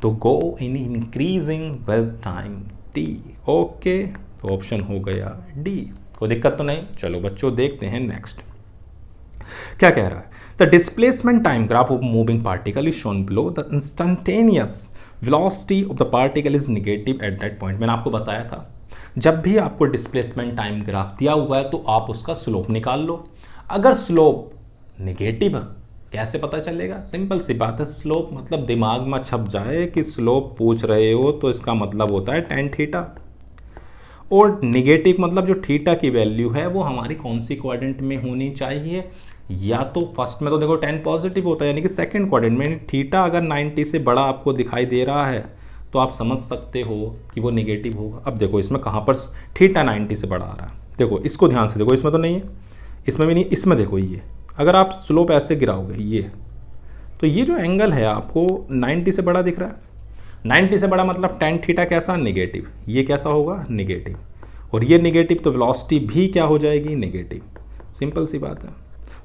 तो go in increasing with time T. Okay, तो ऑप्शन हो गया डी। कोई दिक्कत तो नहीं। चलो बच्चों देखते हैं नेक्स्ट क्या कह रहा है। The displacement time graph of moving particle is shown below, the instantaneous velocity of the particle is negative at that point. मैंने आपको बताया था जब भी आपको डिस्प्लेसमेंट टाइम ग्राफ दिया हुआ है तो आप उसका स्लोप निकाल लो। अगर स्लोप नेगेटिव है कैसे पता चलेगा, सिंपल सी बात है, स्लोप मतलब दिमाग में छप जाए कि स्लोप पूछ रहे हो तो इसका मतलब होता है tan थीटा, और नेगेटिव मतलब जो थीटा की वैल्यू है वो हमारी कौन सी क्वाड्रेंट में होनी चाहिए, या तो फर्स्ट में तो देखो tan पॉजिटिव होता है यानी कि सेकंड क्वाड्रेंट में। थीटा अगर 90 से बड़ा आपको दिखाई दे रहा है तो आप समझ सकते हो कि वो नेगेटिव होगा। अब देखो इसमें कहाँ पर थीटा 90 से बड़ा आ रहा है, देखो इसको ध्यान से देखो, इसमें तो नहीं है, इसमें भी नहीं, इसमें देखो ये अगर आप स्लोप ऐसे गिराओगे ये, तो ये जो एंगल है आपको 90 से बड़ा दिख रहा है। 90 से बड़ा मतलब tan थीटा कैसा, नेगेटिव, ये कैसा होगा, नेगेटिव, और ये नेगेटिव तो वेलोसिटी भी क्या हो जाएगी, नेगेटिव। सिंपल सी बात है।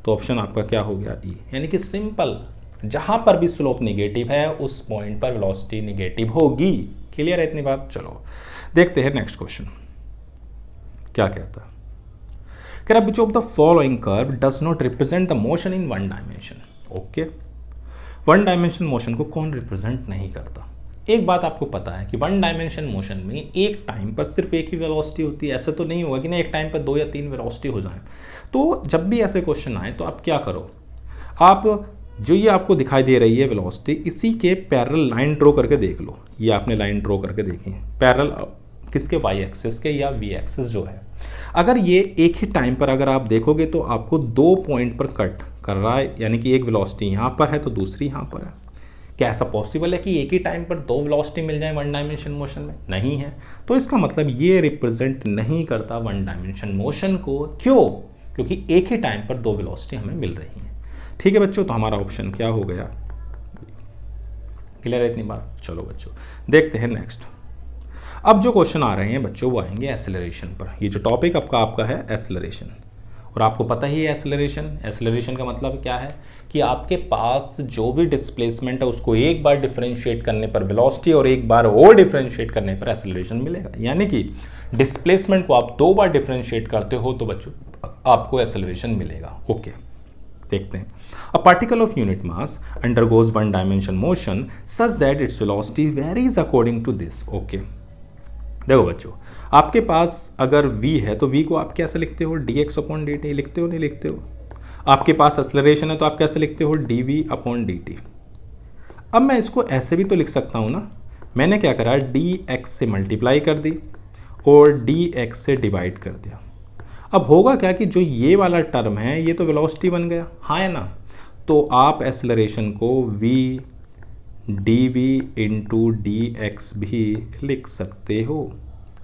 तो ऑप्शन आपका क्या हो गया, ई। यानी कि सिंपल जहां पर भी स्लोप नेगेटिव है उस पॉइंट पर वेलोसिटी नेगेटिव होगी। क्लियर है इतनी बात। चलो देखते हैं नेक्स्ट क्वेश्चन क्या कहता है। कह रहा, which of the following curve does not represent the motion in one dimension। Okay, one dimension motion को कौन रिप्रेजेंट नहीं करता। एक बात आपको पता है कि वन डायमेंशन मोशन में एक टाइम पर सिर्फ एक ही वेलोसिटी होती है, ऐसा तो नहीं होगा कि ना एक टाइम पर 2 या 3 वेलोसिटी हो जाए। तो जब भी ऐसे क्वेश्चन आए तो आप क्या करो, आप जो ये आपको दिखाई दे रही है वेलोसिटी, इसी के पैरेलल लाइन ड्रॉ करके देख लो। ये आपने लाइन ड्रॉ करके देखी पैरेलल किसके, वाई एक्सिस के या वी एक्सिस जो है। अगर ये एक ही टाइम पर अगर आप देखोगे तो आपको 2 पॉइंट पर कट कर रहा है, यानी कि एक वेलोसिटी यहाँ पर है तो दूसरी यहाँ पर है। क्या ऐसा पॉसिबल है कि एक ही टाइम पर 2 वेलोसिटी मिल जाए वन डायमेंशन मोशन में? नहीं है। तो इसका मतलब ये रिप्रेजेंट नहीं करता वन डायमेंशन मोशन को। क्यों? क्योंकि एक ही टाइम पर 2 वेलोसिटी हमें मिल रही हैं। ठीक है बच्चों, तो हमारा ऑप्शन क्या हो गया, क्लियर है इतनी बात। चलो बच्चों देखते हैं नेक्स्ट। अब जो क्वेश्चन आ रहे हैं बच्चों वो आएंगे एक्सेलरेशन पर। ये जो टॉपिक आपका है एक्सेलरेशन। और आपको पता ही है एसेलरेशन का मतलब क्या है कि आपके पास जो भी डिस्प्लेसमेंट है उसको एक बार डिफरेंशिएट करने पर वेलोसिटी और एक बार और डिफरेंशिएट करने पर एसेलरेशन मिलेगा। यानी कि डिस्प्लेसमेंट को आप 2 बार डिफरेंशिएट करते हो तो बच्चों आपको एसेलरेशन मिलेगा। ओके, देखते हैं। A particle of unit mass undergoes one dimension motion such that its velocity varies according to this. Okay, देखो बच्चों, आपके पास अगर v है तो v को आप कैसे लिखते हो, dx/dt लिखते हो, नहीं लिखते हो। आपके पास एक्सेलरेशन है तो आप कैसे लिखते हो, dv/dt। अब मैं इसको ऐसे भी तो लिख सकता हूँ ना, मैंने क्या करा, dx से मल्टीप्लाई कर दी और dx से डिवाइड कर दिया। अब होगा क्या कि जो ये वाला टर्म है ये तो वेलोसिटी बन गया, हाँ है ना। तो आप एक्सेलरेशन को v dv इंटू dx भी लिख सकते हो,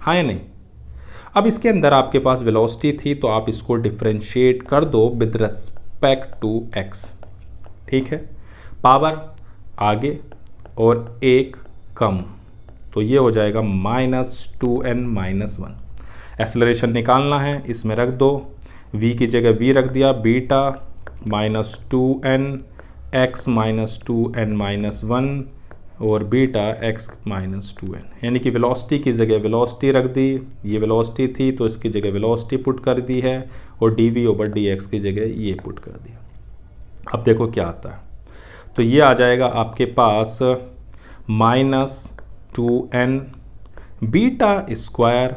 हाँ या नहीं। अब इसके अंदर आपके पास वेलोसिटी थी तो आप इसको डिफरेंशिएट कर दो विद रिस्पेक्ट टू x, ठीक है। पावर आगे और एक कम, तो ये हो जाएगा -2n-1। एक्सेलरेशन निकालना है, इसमें रख दो, v की जगह v रख दिया, बीटा -2n x -2n-1 और बीटा x -2n, यानी कि वेलोसिटी की जगह वेलोसिटी रख दी, ये वेलोसिटी थी तो इसकी जगह वेलोसिटी पुट कर दी है और dv/dx की जगह ये पुट कर दिया। अब देखो क्या आता है, तो ये आ जाएगा आपके पास -2n बीटा स्क्वायर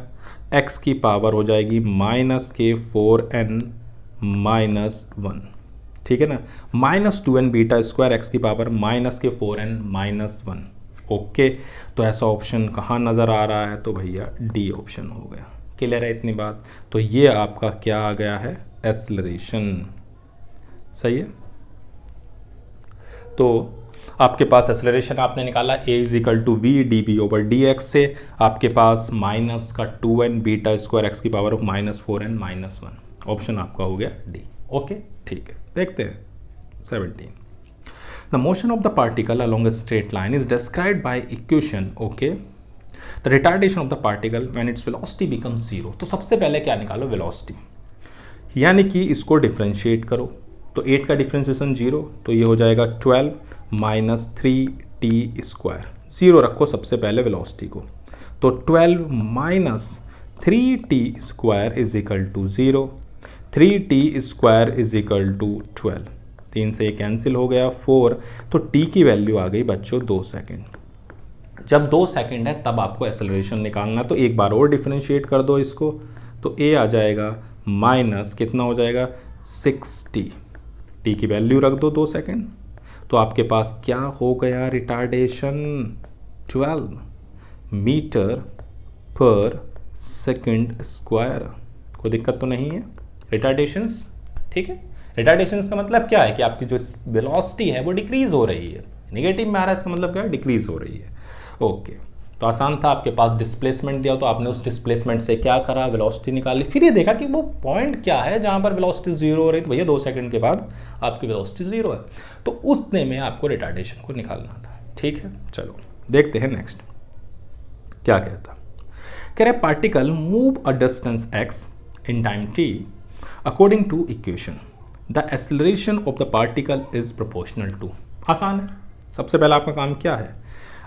x की पावर हो जाएगी -4n-1, ठीक है ना। -2n बीटा स्क्वायर x की पावर -4n-1। ओके, तो ऐसा ऑप्शन कहाँ नज़र आ रहा है, तो भैया डी ऑप्शन हो गया। क्लियर है इतनी बात। तो ये आपका क्या आ गया है, एक्सेलरेशन, सही है। तो आपके पास एक्सेलरेशन आपने निकाला a = v dv/dx से, आपके पास -2n बीटा स्क्वायर x की पावर -4n-1, ऑप्शन आपका हो गया डी। ओके, ठीक है, देखते हैं 17। The motion of the particle along a straight line is described by equation. Okay, the retardation of the particle when its velocity becomes 0। तो सबसे पहले क्या निकालो, वेलोसिटी, यानी कि इसको डिफरेंशिएट करो। तो 8 का डिफरेंशिएशन 0, तो ये हो जाएगा 12 - 3t²। 0 रखो सबसे पहले वेलोसिटी को, तो 12 - 3t² = 0, 3t² = 12, 3 से कैंसिल हो गया 4, तो t की वैल्यू आ गई बच्चों 2 सेकेंड। जब 2 सेकेंड है तब आपको एक्सेलरेशन निकालना, तो एक बार और डिफरेंशिएट कर दो इसको, तो a आ जाएगा माइनस कितना हो जाएगा 6t, t की वैल्यू रख दो 2 सेकेंड, तो आपके पास क्या हो गया, रिटार्डेशन 12 मीटर/सेकंड²। कोई दिक्कत तो नहीं है, रिटार्डेशंस, ठीक है। रिटार्डेशंस का मतलब क्या है कि आपकी जो वेलोसिटी है वो डिक्रीज हो रही है, नेगेटिव में आ रहा है, इसका मतलब क्या है, डिक्रीज हो रही है। ओके, तो आसान था, आपके पास डिस्प्लेसमेंट दिया तो आपने उस डिस्प्लेसमेंट से क्या करा, वेलोसिटी निकाली, फिर ये देखा कि वो पॉइंट क्या है जहां पर वेलोसिटी 0 हो रही है, तो भैया 2 सेकंड के बाद आपकी वेलोसिटी 0 है, तो उसने में आपको रिटार्डेशन को निकालना था। ठीक है, चलो देखते हैं नेक्स्ट क्या कहता। कह रहे particle move a distance x in time t according to equation, the acceleration of the particle is proportional to. आसान है, सबसे पहला आपका काम क्या है,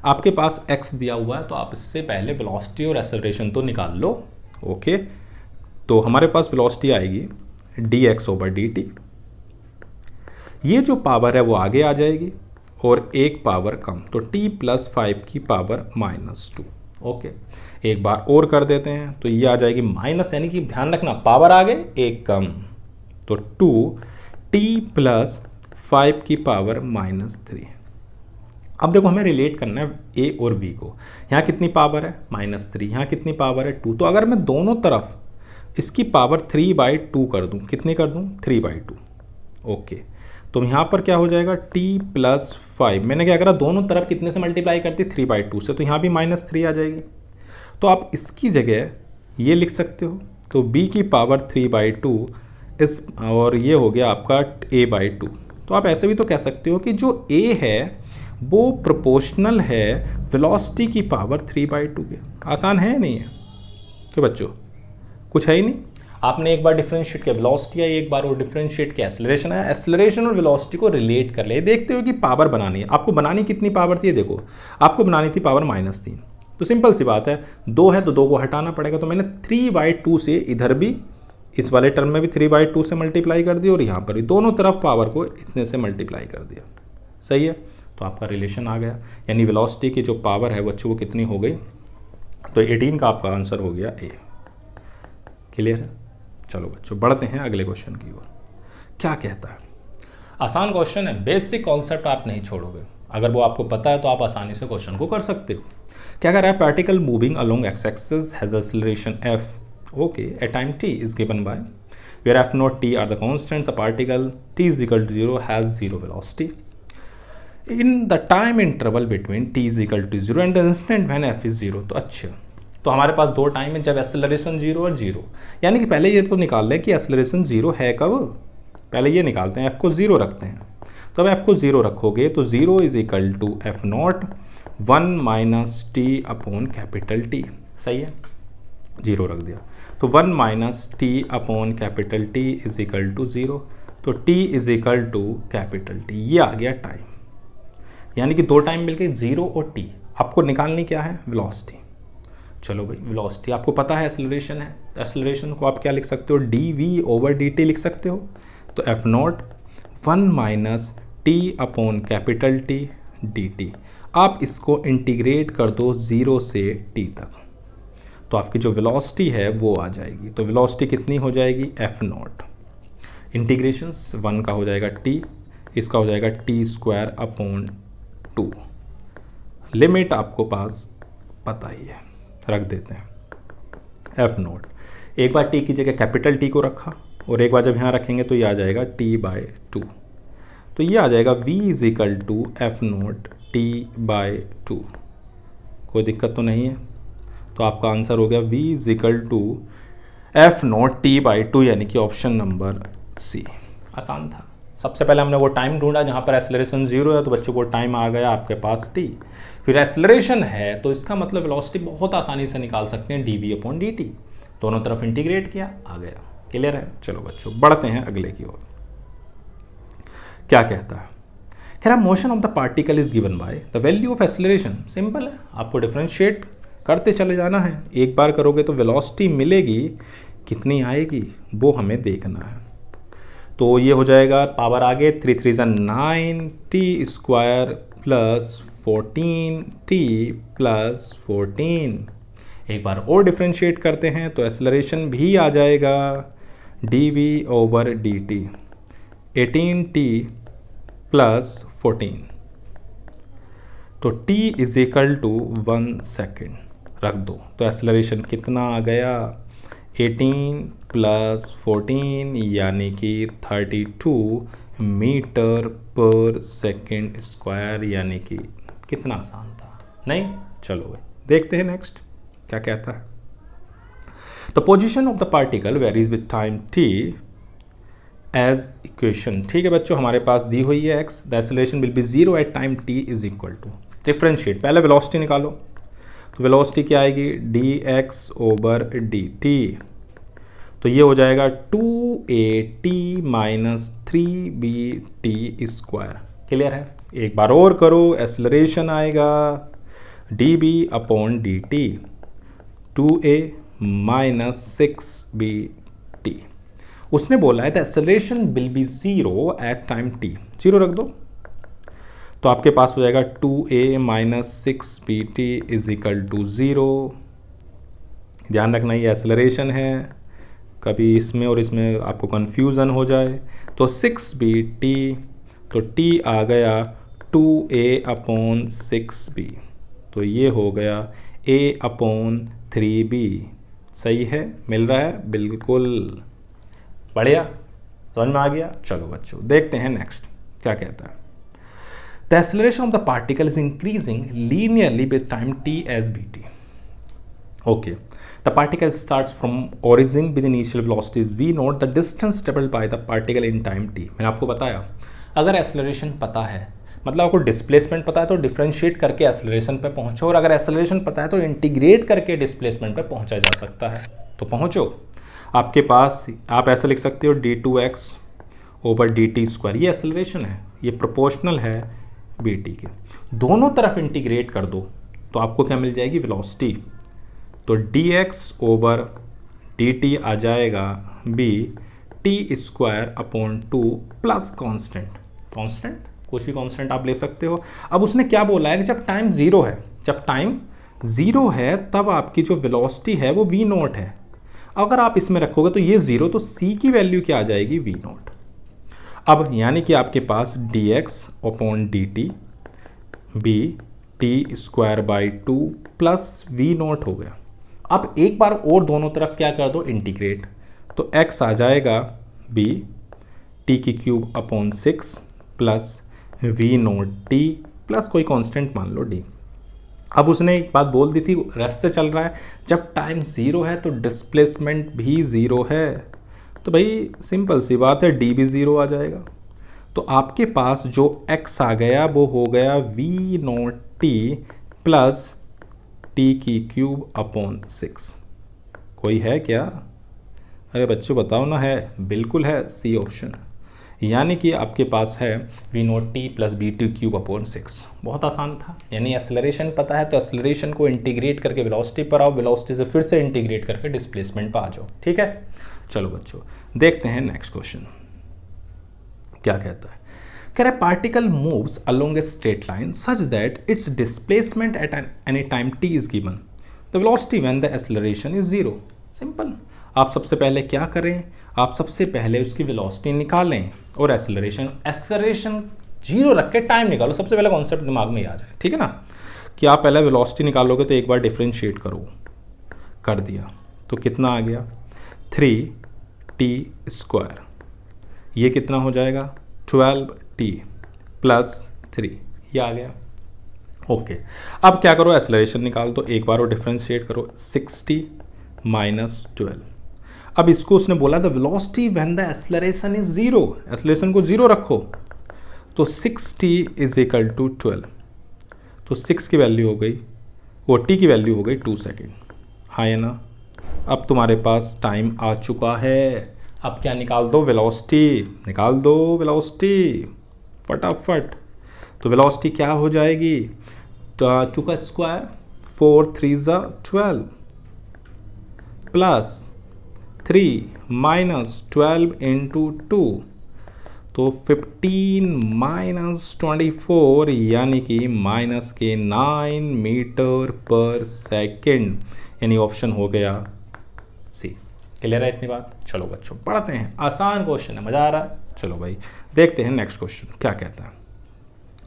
आपके पास x दिया हुआ है तो आप इससे पहले वेलोसिटी और एक्सेलरेशन तो निकाल लो। ओके, तो हमारे पास वेलोसिटी आएगी dx/dt, ये जो पावर है वो आगे आ जाएगी और एक पावर कम, तो t+5 की पावर -2। ओके, एक बार और कर देते हैं, तो ये आ जाएगी माइनस, यानी कि ध्यान रखना पावर आगे एक कम, तो 2t+5 की पावर -3। अब देखो हमें रिलेट करना है a और b को, यहाँ कितनी पावर है -3, यहाँ कितनी पावर है 2, तो अगर मैं दोनों तरफ इसकी पावर 3/2 कर दूँ, कितनी कर दूँ 3/2। ओके, तो यहाँ पर क्या हो जाएगा t+5, मैंने क्या करा दोनों तरफ कितने से मल्टीप्लाई करती 3/2 से, तो यहाँ भी -3 आ जाएगी, तो आप इसकी जगह ये लिख सकते हो, तो b की पावर 3/2 इस, और ये हो गया आपका a/2। तो आप ऐसे भी तो कह सकते हो कि जो a है वो प्रोपोर्शनल है वेलोसिटी की पावर 3/2 के। आसान है नहीं है, क्यों बच्चों, कुछ है ही नहीं। आपने एक बार डिफरेंशिएट किया वेलोसिटी आई, एक बार वो डिफरेंशिएट किया एक्सेलरेशन आया। एक्सेलरेशन और वेलोसिटी को रिलेट कर ले, देखते हो कि पावर बनानी है। आपको बनानी कितनी पावर थी, देखो आपको बनानी थी पावर -3। तो सिंपल सी बात है, 2 है तो 2 को हटाना पड़ेगा। तो मैंने 3/2 से इधर भी इस वाले टर्म में भी 3/2 से मल्टीप्लाई कर दिया और यहाँ पर भी दोनों तरफ पावर को इतने से मल्टीप्लाई कर दिया। सही है, तो आपका रिलेशन आ गया, यानी वेलोसिटी की जो पावर है बच्चों वो कितनी हो गई, तो 18 का आपका आंसर हो गया ए। क्लियर है? चलो बच्चों बढ़ते हैं अगले क्वेश्चन की ओर। क्या कहता है, आसान क्वेश्चन है, बेसिक कॉन्सेप्ट आप नहीं छोड़ोगे, अगर वो आपको पता है तो आप आसानी से क्वेश्चन को कर सकते हो। क्या कह रहा है, particle moving along x axis has acceleration f, okay, at time t is given by where f naught t are the constants, a particle t is equal to 0 has 0 velocity in the time interval between t is equal to 0 and the instant when f is 0। तो अच्छा, तो हमारे पास दो time है जब acceleration 0 और 0, यानी कि पहले ये तो निकाल लें कि एक्सेलरेशन 0 है कब, पहले ये निकालते हैं, f को 0 रखते हैं। तो अब f को 0 रखोगे तो 0 is equal to f not 1 minus t upon capital t. सही है, 0 रख दिया तो 1 minus t upon capital t is equal to 0। तो t is equal to capital t, ये आ गया टाइम, यानी कि दो टाइम मिल गए 0 और t। आपको निकालनी क्या है, वेलोसिटी। चलो भाई वेलोसिटी आपको पता है एक्सेलरेशन है, एक्सेलरेशन को आप क्या लिख सकते हो, dv/dt लिख सकते हो। तो f not 1 minus t upon capital T dt, आप इसको इंटीग्रेट कर दो 0 से t तक, तो आपकी जो वेलोसिटी है वो आ जाएगी। तो वेलोसिटी कितनी हो जाएगी, f नॉट इंटीग्रेशन 1 का हो जाएगा t, इसका हो जाएगा t² अपॉन 2। लिमिट आपको पास पता ही है, रख देते हैं f नॉट। एक बार t की जगह कैपिटल T को रखा और एक बार जब यहाँ रखेंगे तो ये आ जाएगा t/2। तो ये आ जाएगा v is equal to f not t/2। कोई दिक्कत तो नहीं है, तो आपका आंसर हो गया v is equal to f not t/2, यानी कि ऑप्शन नंबर सी। आसान था। सबसे पहले हमने वो टाइम ढूंढा जहाँ पर एक्सेलरेशन 0 है, तो बच्चों को टाइम आ गया आपके पास t। फिर एक्सेलरेशन है तो इसका मतलब वेलोसिटी बहुत आसानी से निकाल सकते हैं, dv/dt, दोनों तरफ इंटीग्रेट किया, आ गया। क्लियर है? चलो बच्चों बढ़ते हैं अगले की ओर। क्या कहता है, कह रहा motion of the particle is given by the value of acceleration. Simple है, आपको डिफरेंशिएट करते चले जाना है, एक बार करोगे तो वेलोसिटी मिलेगी, कितनी आएगी वो हमें देखना है। तो ये हो जाएगा पावर आगे 3 3 9 t² प्लस 14 t प्लस 14। एक बार और डिफरेंशिएट करते हैं तो एक्सेलरेशन भी आ जाएगा dv/dt 18t प्लस 14। तो t is equal to 1 second रख दो, तो एक्सेलरेशन कितना आ गया, 18 प्लस 14 यानी कि 32 मीटर पर सेकेंड स्क्वायर, यानी कि कितना आसान था नहीं। चलो भाई देखते हैं नेक्स्ट क्या कहता है। The position of the particle varies with time t as equation. ठीक है बच्चों, हमारे पास दी हुई है x, the acceleration will be 0 at time t is equal to, differentiate, पहले वेलोसिटी निकालो। तो वेलोसिटी क्या आएगी, dx/dt, तो ये हो जाएगा 2at माइनस 3bt²। क्लियर है? एक बार और करो, एक्सेलरेशन आएगा db/dt 2a माइनस 6bt। उसने बोला है the acceleration will be 0 at time t, 0 रख दो, तो आपके पास हो जाएगा 2a minus 6bt is equal to 0। ध्यान रखना ये एक्सेलरेशन है, कभी इसमें और इसमें आपको कंफ्यूजन हो जाए। तो 6bt, तो t आ गया 2a/6b, तो ये हो गया a/3b। सही है, मिल रहा है, बिल्कुल बढ़िया, समझ में आ गया। चलो बच्चों देखते हैं नेक्स्ट क्या कहता है। The acceleration of the particle is increasing linearly with time t as bt। Okay, the particle starts from origin with initial velocity v not, the distance travelled by the particle in time t। मैंने आपको बताया अगर acceleration पता है, मतलब आपको displacement पता है, तो डिफरेंशिएट करके एक्सेलरेशन पे पहुंचो, और अगर एक्सेलरेशन पता है तो इंटीग्रेट करके डिस्प्लेसमेंट पे पहुंचा जा सकता है, तो पहुंचो। आपके पास आप ऐसे लिख सकते हो d2x ओवर dt², ये एक्सेलरेशन है, ये प्रोपोर्शनल है bt के। दोनों तरफ इंटीग्रेट कर दो तो आपको क्या मिल जाएगी, वेलोसिटी। तो dx ओवर dt आ जाएगा b t²/2 प्लस कांस्टेंट, कुछ भी कांस्टेंट आप ले सकते हो। अब उसने क्या बोला है कि जब टाइम जीरो है तब आपकी जो वेलोसिटी है वो v0 है। अगर आप इसमें रखोगे तो ये जीरो, तो c की वैल्यू क्या आ जाएगी, v0। अब यानी कि आपके पास dx/dt b t²/2 plus v0 हो गया। अब एक बार और दोनों तरफ क्या कर दो, इंटीग्रेट, तो x आ जाएगा b t³ plus v0 t plus कोई कांस्टेंट मान लो d। अब उसने एक बात बोल दी थी, रेस्ट से चल रहा है, जब टाइम जीरो है तो डिस्प्लेसमेंट भी जीरो है, तो भाई सिंपल सी बात है d भी जीरो आ जाएगा। तो आपके पास जो x आ गया वो हो गया v0 t प्लस t³/6। कोई है क्या? अरे बच्चों बताओ ना, है, बिल्कुल है, सी ऑप्शन। यानी कि आपके पास है v0 t plus b t³/6। बहुत आसान था, यानी एक्सेलरेशन पता है तो एक्सेलरेशन को इंटीग्रेट करके वेलोसिटी पर आओ, वेलोसिटी से फिर से इंटीग्रेट करके डिस्प्लेसमेंट पर आ जाओ। ठीक है, चलो बच्चों देखते हैं नेक्स्ट क्वेश्चन क्या कहता है। कह रहा है particle moves along a straight line such that it's displacement at any time t is given, the velocity when the acceleration is zero. Simple, आप सबसे पहले क्या करें, आप सबसे पहले उसकी वेलोसिटी निकालें और एक्सेलरेशन जीरो रख के टाइम निकालो। सबसे पहले कॉन्सेप्ट दिमाग में आ जाए, ठीक है ना, कि आप पहले वेलोसिटी निकालोगे तो एक बार डिफरेंशिएट करो, कर दिया तो कितना आ गया 3t²। ये कितना हो जाएगा 12t प्लस 3, ये आ गया। ओके, अब क्या करो, एक्सेलरेशन निकाल दो, एक बार वो डिफरेंशिएट करो, 60 माइनस 12। अब इसको उसने बोला the velocity when the acceleration is zero, acceleration को जीरो रखो, तो 60 इज इक्वल टू 12, तो 6 की वैल्यू हो गई, वो t की वैल्यू हो गई 2 सेकेंड। हाँ है ना, अब तुम्हारे पास टाइम आ चुका है। अब क्या निकाल दो, वेलोसिटी निकाल दो, वेलोसिटी फटाफट। तो वेलोसिटी क्या हो जाएगी, 2 का स्क्वायर 4 3 12 प्लस 3 माइनस 12 इंटू 2, तो 15 माइनस 24 यानी कि माइनस के 9 मीटर पर सेकेंड, यानी ऑप्शन हो गया सी। क्लियर है इतनी बात? चलो बच्चों पढ़ते हैं, आसान क्वेश्चन है, मज़ा आ रहा है। चलो भाई देखते हैं नेक्स्ट क्वेश्चन क्या कहता है।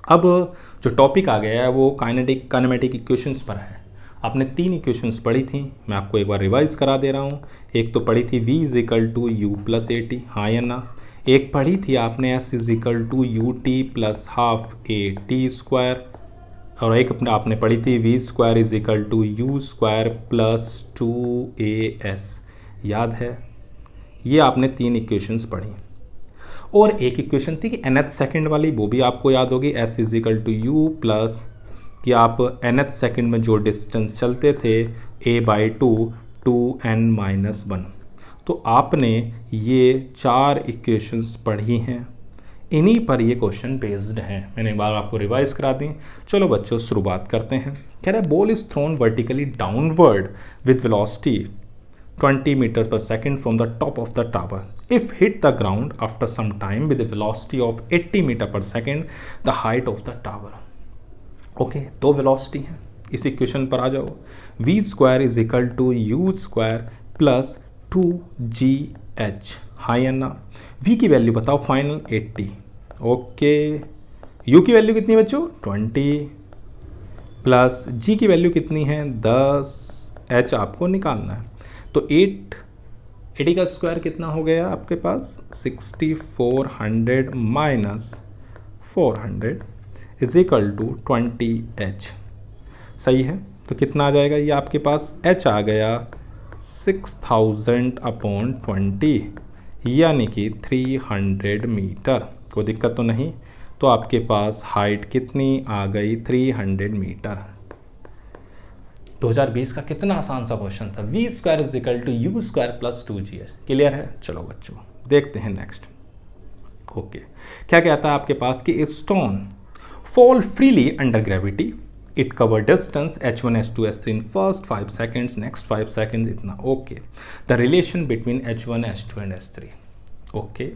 अब जो टॉपिक आ गया है वो काइनेमेटिक इक्वेशंस पर है। आपने 3 इक्वेशंस पढ़ी थी, मैं आपको एक बार रिवाइज करा दे रहा हूँ। एक तो पढ़ी थी v is equal to u plus a t, हाँ या ना। एक पढ़ी थी आपने s is equal to u t plus half a t square, और एक आपने पढ़ी थी v² is equal to u² plus 2as, याद है? ये आपने 3 इक्वेशंस पढ़ी। और एक इक्वेशन थी कि nth सेकंड वाली, वो भी आपको याद होगी, s is equal to u plus कि आप nth सेकंड में जो डिस्टेंस चलते थे a/2 2n-1। तो आपने ये 4 इक्वेशंस पढ़ी हैं, इन्हीं पर ये क्वेश्चन बेस्ड है। मैंने एक बार आपको रिवाइज करा दी। चलो बच्चों शुरुआत करते हैं। कह रहा है ball is thrown vertically downward with velocity 20 meters per second from the top of the tower. If hit the ground after some time with a velocity of 80 meters per second, the height of the tower. Okay, दो velocity हैं, इस equation पर आ जाओ। v² is equal to u² plus 2gh, हाँ या ना। v की value बताओ फाइनल 80। ओके, u की वैल्यू कितनी है बच्चों 20 प्लस g की वैल्यू कितनी है 10, h आपको निकालना है। तो 80 का स्क्वायर कितना हो गया आपके पास 6400 minus 400 is equal to 20h। सही है, तो कितना आ जाएगा ये आपके पास h आ गया 6000/20 यानी कि 300 मीटर। कोई दिक्कत तो नहीं? तो आपके पास हाइट कितनी आ गई 300 मीटर। 2020 का कितना आसान सा क्वेश्चन था, v square is equal to you square plus 2gh। क्लियर है? चलो बच्चों देखते हैं नेक्स्ट। ओके, क्या कहता है आपके पास कि stone fall freely under gravity, it cover distance h1 h2 h3 in first 5 seconds, next 5 seconds इतना। Okay, the relation between h1 h2 and h3। Okay,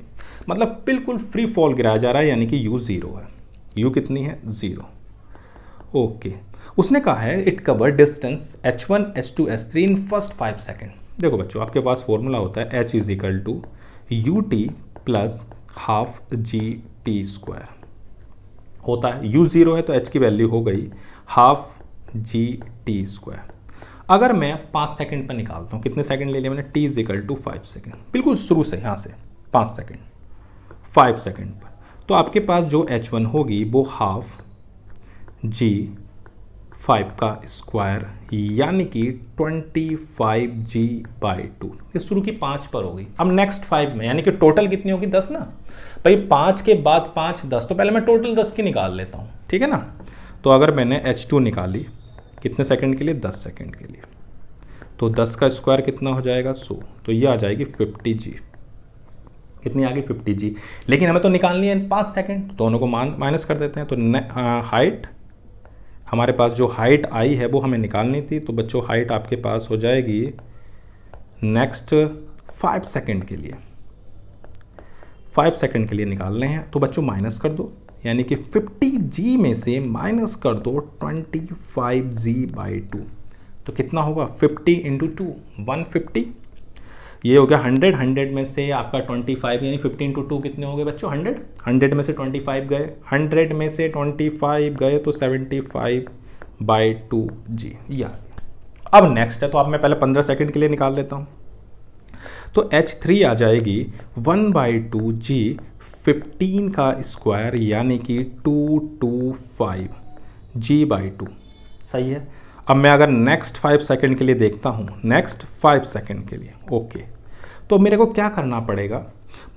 मतलब बिल्कुल फ्री फॉल गिराया जा रहा है, यानी कि u 0 है। u कितनी है? 0। ओके, उसने कहा है it cover distance h1 h2 h3 in first 5 second. देखो बच्चों, आपके पास फॉर्मूला होता है h is equal to u t plus half G T square होता है। u 0 है तो h की वैल्यू हो गई हाफ जी टी स्क्वायर। अगर मैं 5 सेकेंड पर निकालता हूँ, कितने सेकेंड ले लिया मैंने? t is equal to 5 second, बिल्कुल शुरू से यहाँ से 5 सेकेंड, 5 सेकेंड पर, तो आपके पास जो h1 होगी वो हाफ जी 5 का स्क्वायर यानी कि 25g/2। ये शुरू की 5 पर होगी। अब नेक्स्ट 5 में यानी कि टोटल कितनी होगी? 10 ना भाई, 5 के बाद 5 10, तो पहले मैं टोटल 10 की निकाल लेता हूँ, ठीक है ना। तो अगर मैंने h2 निकाली कितने सेकंड के लिए? 10 सेकंड के लिए, तो 10 का स्क्वायर कितना हो जाएगा? 100, तो ये आ जाएगी 50g। कितनी आ गई? 50g। लेकिन हमें तो निकालनी है 5 सेकंड, दोनों को माइनस कर देते हैं। तो हाइट, हमारे पास जो हाइट आई है वो हमें निकालनी थी, तो बच्चों हाइट आपके पास हो जाएगी नेक्स्ट 5 सेकंड के लिए, 5 सेकंड के लिए निकालने हैं। तो बच्चों माइनस कर दो, यानी कि 50g में से माइनस कर दो 25g/2, तो कितना होगा? 50 इंटू 2 150। ये हो गया 100, 100 में से आपका 25 यानी 50 इंटू 2 कितने हो गए बच्चों? 100। 100 में से 25 गए, 100 में से 25 गए तो 75/2g। या अब नेक्स्ट है, तो अब मैं पहले 15 सेकंड के लिए निकाल लेता हूँ। तो h3 आ जाएगी 1/2g 15 का स्क्वायर यानी कि 225g/2। सही है। अब मैं अगर नेक्स्ट 5 सेकंड के लिए देखता हूँ, नेक्स्ट 5 सेकंड के लिए, ओके, तो मेरे को क्या करना पड़ेगा?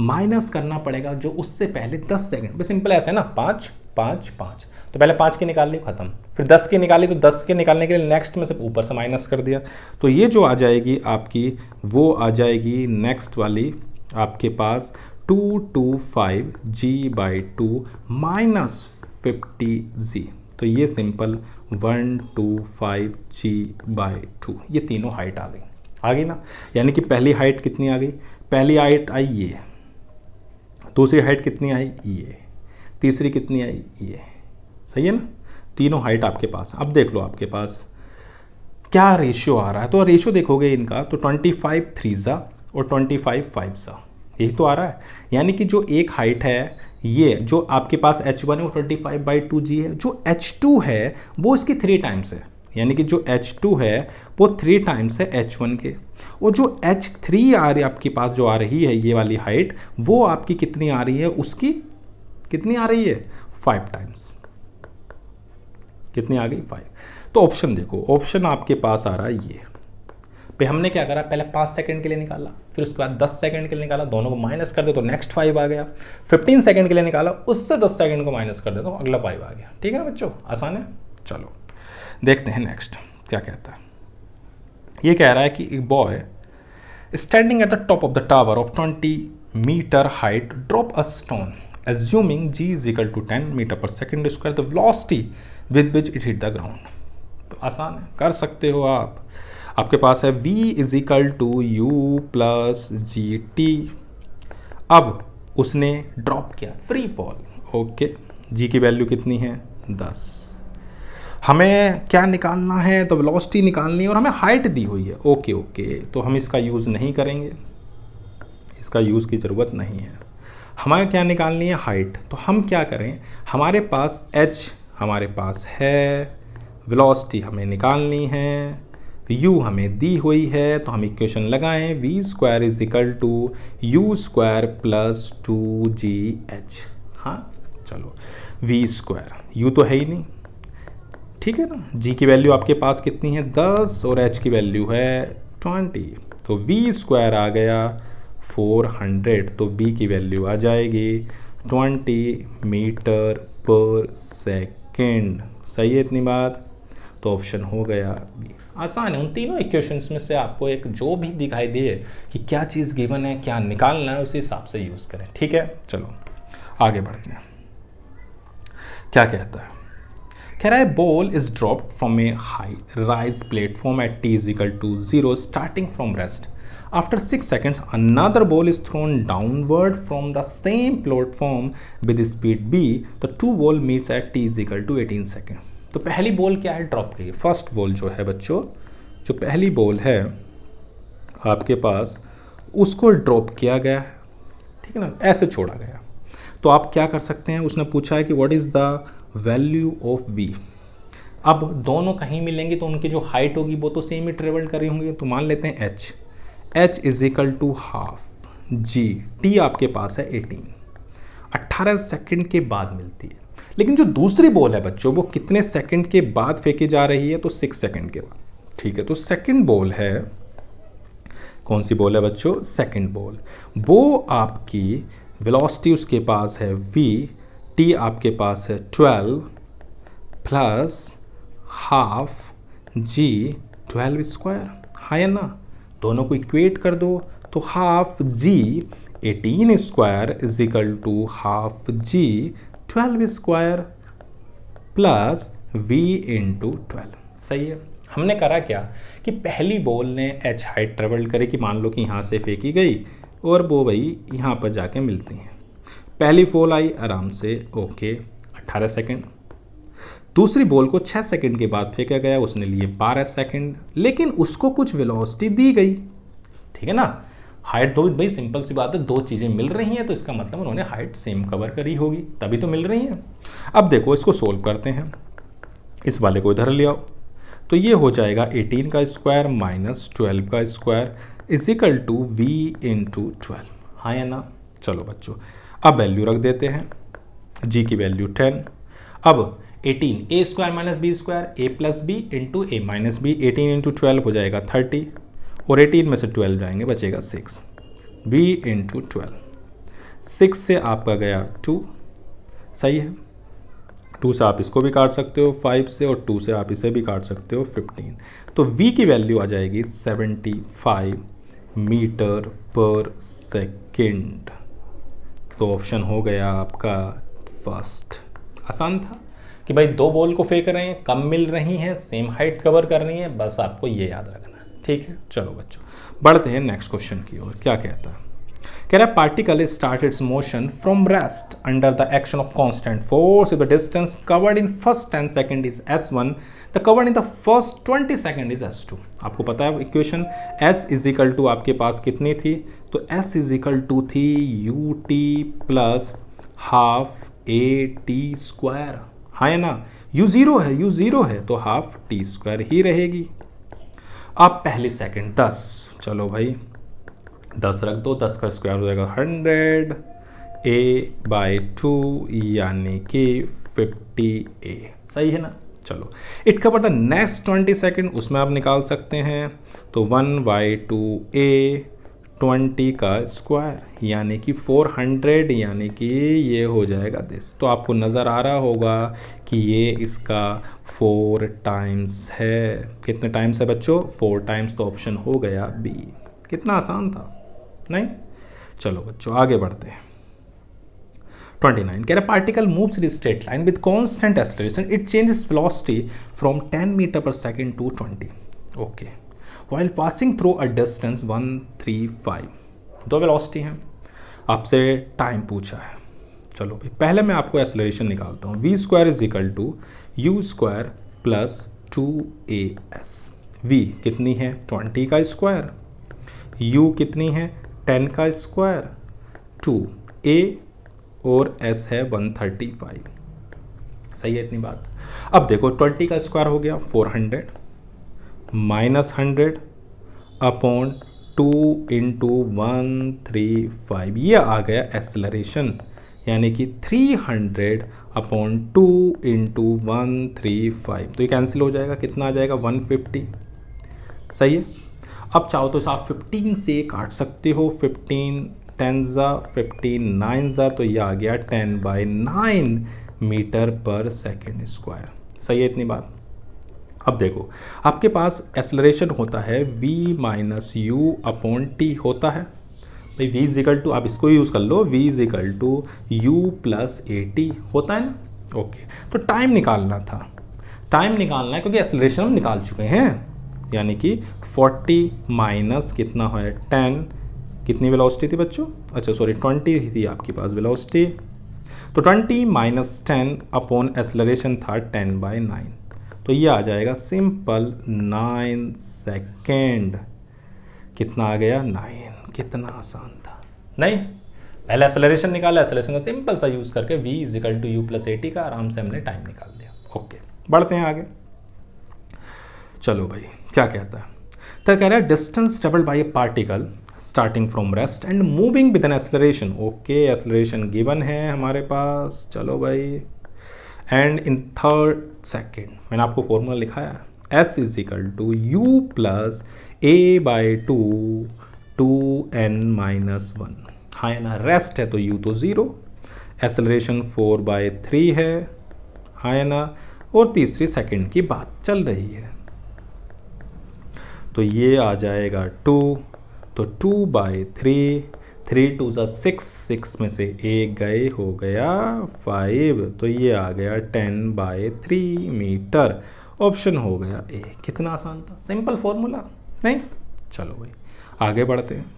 माइनस करना पड़ेगा जो उससे पहले 10 सेकंड। बस सिंपल ऐसे है ना, 5 5 5, तो पहले 5 की निकाल ली, खत्म। फिर 10 की निकाली, तो 10 के निकालने के लिए नेक्स्ट में से ऊपर से माइनस कर दिया। तो ये जो आ जाएगी आपकी, वो आ जाएगी नेक्स्ट वाली आपके पास 225g/2 माइनस 50g। तो ये सिंपल 125g/2, ये तीनों हाइट आ गई ना। यानी कि पहली हाइट कितनी आ गई? पहली हाइट आई ये, दूसरी हाइट कितनी आई? ये, तीसरी कितनी आई? ये। सही है ना, तीनों हाइट आपके पास। अब देख लो आपके पास क्या रेशियो आ रहा है। तो रेशियो देखोगे इनका, तो 25 3 और 25 5, यही तो आ रहा है। यानी कि जो एक हाइट है, ये जो आपके पास h1 है वो 25/2g है, जो h2 है वो इसकी 3 टाइम्स है। यानी कि जो h2 है वो 3 टाइम्स है h1 के, और जो h3 आ रही है आपके पास, जो आ रही है ये वाली हाइट, वो आपकी कितनी आ रही है? उसकी कितनी आ रही है? 5 टाइम्स। कितनी आ गई? 5। तो ऑप्शन देखो, ऑप्शन आपके पास आ रहा है ये पे। हमने क्या करा? पहले 5 सेकंड के लिए निकाला, फिर उसके बाद 10 सेकंड के लिए निकाला, दोनों को माइनस कर दे तो नेक्स्ट 5 आ गया। 15 सेकंड के लिए निकाला, उससे 10 सेकंड को माइनस कर दे तो अगला 5 आ गया। ठीक है ना बच्चों, आसान है। चलो देखते हैं नेक्स्ट क्या कहता है। ये कह रहा है कि एक boy standing at the top of the tower of 20 metre height drop a stone assuming g is equal to 10 metre per second square, the velocity with which it hit the ground. तो आसान है, कर सकते हो आप। आपके पास है v is equal to u plus g t. अब उसने ड्रॉप किया, फ्री फॉल। ओके, g की वैल्यू कितनी है? 10। हमें क्या निकालना है? तो वेलोसिटी निकालनी है और हमें हाइट दी हुई है। ओके ओके, तो हम इसका यूज़ नहीं करेंगे, इसका यूज़ की ज़रूरत नहीं है। हमें क्या निकालनी है? हाइट। तो हम क्या करें, हमारे पास h हमारे पास है, वेलोसिटी हमें निकालनी है, u हमें दी हुई है, तो हम इक्वेशन लगाएं, v square is equal to you square plus 2gh। हाँ चलो, v स्क्वायर, u तो है ही नहीं, ठीक है ना। g की वैल्यू आपके पास कितनी है? 10 और h की वैल्यू है 20, तो v स्क्वायर आ गया 400, तो b की वैल्यू आ जाएगी 20 मीटर पर सेकेंड। सही है इतनी बात। तो ऑप्शन हो गया बी। आसान है, उन तीनों इक्वेशंस में से आपको एक जो भी दिखाई दे कि क्या चीज़ गिवन है, क्या निकालना है, उसी हिसाब से यूज़ करें। ठीक है, चलो आगे बढ़ते हैं। क्या कहता है, कह रहा है ball is dropped from a high rise platform at t is equal to 0 starting from rest. After 6 seconds, another ball is thrown downward from the same platform with speed b. The two ball meets at t is equal to 18 seconds. तो पहली ball क्या है, drop गई। First ball जो है बच्चों, जो पहली बॉल है आपके पास, उसको ड्रॉप किया गया है, ठीक है ना, ऐसे छोड़ा गया। तो आप क्या कर सकते हैं, उसने पूछा है कि what is the value of v। अब दोनों कहीं मिलेंगे तो उनकी जो हाइट होगी वो तो सेम ही ट्रेवल कर रही होंगी। तो मान लेते हैं h is equal to half ji, t आपके पास है 18 सेकंड के बाद मिलती है। लेकिन जो दूसरी बॉल है बच्चों, वो कितने सेकंड के बाद फेंकी जा रही है, तो 6 सेकंड के बाद। ठीक है, तो सेकंड बॉल है, कौन सी बॉल है बच्चों, सेकंड बॉल। वो आपकी वेलोसिटी उसके पास है v, टी आपके पास है 12 प्लस हाफ जी 12 स्क्वायर, है ना। दोनों को इक्वेट कर दो तो half g 18 square is equal to half g 12 square plus v into 12। सही है। हमने करा क्या कि पहली बॉल ने h हाइट ट्रेवल करे कि मान लो कि यहाँ से फेंकी गई और वो भाई यहाँ पर जाके मिलती हैं। पहली बॉल आई आराम से, ओके 18 सेकेंड। दूसरी बॉल को 6 सेकंड के बाद फेंका गया, उसने लिए 12 सेकंड, लेकिन उसको कुछ वेलोसिटी दी गई। ठीक है ना, हाइट दो, भाई सिंपल सी बात है, दो चीज़ें मिल रही हैं तो इसका मतलब उन्होंने हाइट सेम कवर करी होगी, तभी तो मिल रही हैं। अब देखो इसको सोल्व करते हैं, इस वाले को इधर ले आओ, तो ये हो जाएगा 18 का स्क्वायर माइनस 12 का square is equal to v into 12, हाँ या ना। चलो बच्चों अब वैल्यू रख देते हैं, g की वैल्यू 10। अब 18 ए square minus B square A plus B into A minus B, 18 into 12 हो जाएगा 30 और 18 में से 12 जाएंगे बचेगा 6, b इंटू 12, 6 से आपका गया 2, सही है। 2 से आप इसको भी काट सकते हो 5 से, और 2 से आप इसे भी काट सकते हो 15। तो v की वैल्यू आ जाएगी 75 मीटर पर सेकेंड। तो ऑप्शन हो गया आपका फर्स्ट। आसान था कि भाई दो बॉल को फेंक रहे हैं, कम मिल रही हैं, सेम हाइट कवर कर रही हैं, बस आपको ये याद रखना है। ठीक है, चलो बच्चों बढ़ते हैं नेक्स्ट क्वेश्चन की ओर। क्या कहता है, कह रहा है particle start its motion from rest under the action of constant force if the distance covered in first 10 second is s1, the covered in the first 20 second is s2। आपको पता है equation, s is equal to आपके पास कितनी थी, तो s is equal to थी ut plus half at square, हाँ ना। u जीरो है तो हाफ टी स्क्वायर ही रहेगी। अब पहली सेकंड 10, चलो भाई 10 रख दो, 10 का स्क्वायर हो जाएगा 100 a/2 यानी कि 50a, सही है ना। चलो it cover the next 20 second, उसमें आप निकाल सकते हैं, तो 1/2a 20 का स्क्वायर यानी कि 400, यानी कि ये हो जाएगा दिस। तो आपको नज़र आ रहा होगा कि ये इसका 4 टाइम्स है। कितने टाइम्स है बच्चों, 4 टाइम्स। तो ऑप्शन हो गया बी। कितना आसान था नहीं। चलो बच्चों आगे बढ़ते हैं। 29 कह रहा particle moves in straight line with constant acceleration, it changes velocity from 10 metre per second to 20, okay, while passing through a distance 135। दो वेलोसिटी हैं, आपसे टाइम पूछा है। चलो भाई पहले मैं आपको एक्सेलरेशन निकालता हूँ। v square is equal to you square plus 2as। v कितनी है 20 का स्क्वायर, u कितनी है 10 का स्क्वायर, 2a और s है 135, सही है इतनी बात। अब देखो 20 का स्क्वायर हो गया 400 माइनस 100 अपॉन 2 इंटू 135, ये आ गया एक्सेलरेशन, यानी कि 300 अपॉन 2 इंटू 135। तो ये कैंसिल हो जाएगा, कितना आ जाएगा 150, सही है। अब चाहो तो आप 15 से काट सकते हो, 15 10 15 9, तो ये आ गया 10/9 मीटर पर सेकेंड स्क्वायर, सही है इतनी बात। अब देखो, आपके पास एक्सेलरेशन होता है v minus you upon T होता है भाई। v इज इक्वल टू, आप इसको यूज़ कर लो, v is equal to u plus a t होता है ना। ओके, तो टाइम निकालना था, टाइम निकालना है क्योंकि एक्सेलरेशन हम निकाल चुके हैं, यानी कि 40 माइनस कितना है 10, कितनी वेलोसिटी थी बच्चों, अच्छा सॉरी 20 थी आपके पास वेलोसिटी, तो 20 माइनस 10 अपॉन एक्सेलरेशन था 10/9, तो ये आ जाएगा सिंपल 9 सेकेंड। कितना आ गया 9, कितना आसान था नहीं। पहले एक्सेलरेशन निकाला, एक्सेलरेशन का सिंपल सा यूज करके v is equal to u plus a t का आराम से हमने टाइम निकाल दिया। ओके, बढ़ते हैं आगे। चलो भाई, क्या कहता है, तो कह रहा है distance travelled by A particle starting from rest and moving with an acceleration. Okay, acceleration given है हमारे पास, चलो भाई, एंड इन 3rd सेकेंड मैंने आपको फॉर्मूला लिखा है, s is equal to u plus a by two n minus 1। हाँ है ना, रेस्ट है तो u तो 0, एक्सेलरेशन 4/3 है, हाँ है ना, और तीसरी सेकेंड की बात चल रही है, तो ये आ जाएगा 2, तो 2/3, 3 2 6, 6 में से एक गए, हो गया 5, तो ये आ गया 10/3 मीटर। ऑप्शन हो गया ए। कितना आसान था, सिंपल फॉर्मूला नहीं। चलो भाई आगे बढ़ते हैं।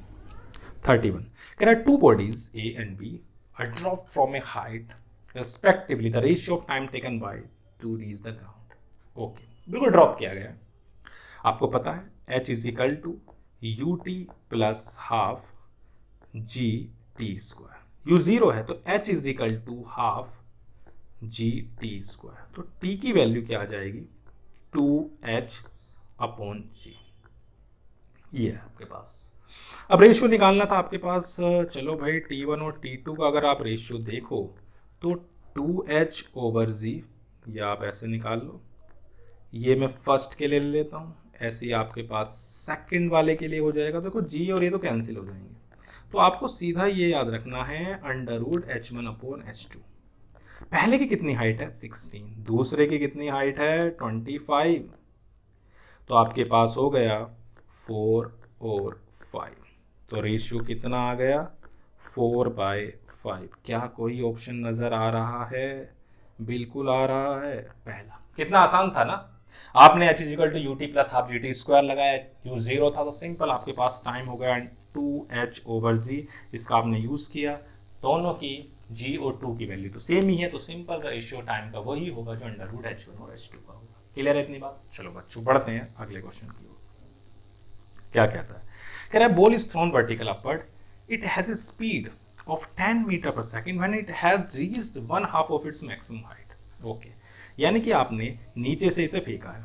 31 कह रहा है two bodies A and B are drop from a height respectively, the ratio of time taken by to reach the ground. Okay, बिल्कुल ड्रॉप किया गया, आपको पता है h is equal to u t plus half G T square, u 0 है तो h is equal to half G T square, तो t की वैल्यू क्या आ जाएगी 2h अपॉन जी, ये है आपके पास। अब रेशियो निकालना था आपके पास, चलो भाई t1 और t2 का अगर आप रेशियो देखो तो 2h ओवर जी, या आप ऐसे निकाल लो, ये मैं फर्स्ट के लिए ले लेता हूँ, ऐसे ही आपके पास सेकंड वाले के लिए हो जाएगा। देखो जी और ये तो कैंसिल हो जाएंगे, तो आपको सीधा ये याद रखना है √h1 अपॉन h2। पहले की कितनी हाइट है 16, दूसरे की कितनी हाइट है 25, तो आपके पास हो गया 4 और 5, तो रेशियो कितना आ गया 4/5। क्या कोई ऑप्शन नजर आ रहा है, बिल्कुल आ रहा है पहला। कितना आसान था ना, आपने h equal to u t plus half G T square लगाया, u 0 था तो सिंपल आपके पास टाइम हो गया 2h ओवर जी, इसका आपने यूज किया, दोनों की g और 2 की वैल्यू तो सेम ही है, तो सिंपल का रेशियो टाइम का वही होगा जो √h1 और h2 का होगा। क्लियर है इतनी बात। चलो बच्चों बढ़ते हैं अगले क्वेश्चन की ओर। क्या कहता है, कह रहा है ball is thrown vertical upward, it has a speed of 10 metre per second when it has reached 1/2 of its maximum height. Okay, यानी कि आपने नीचे से इसे फेंका है,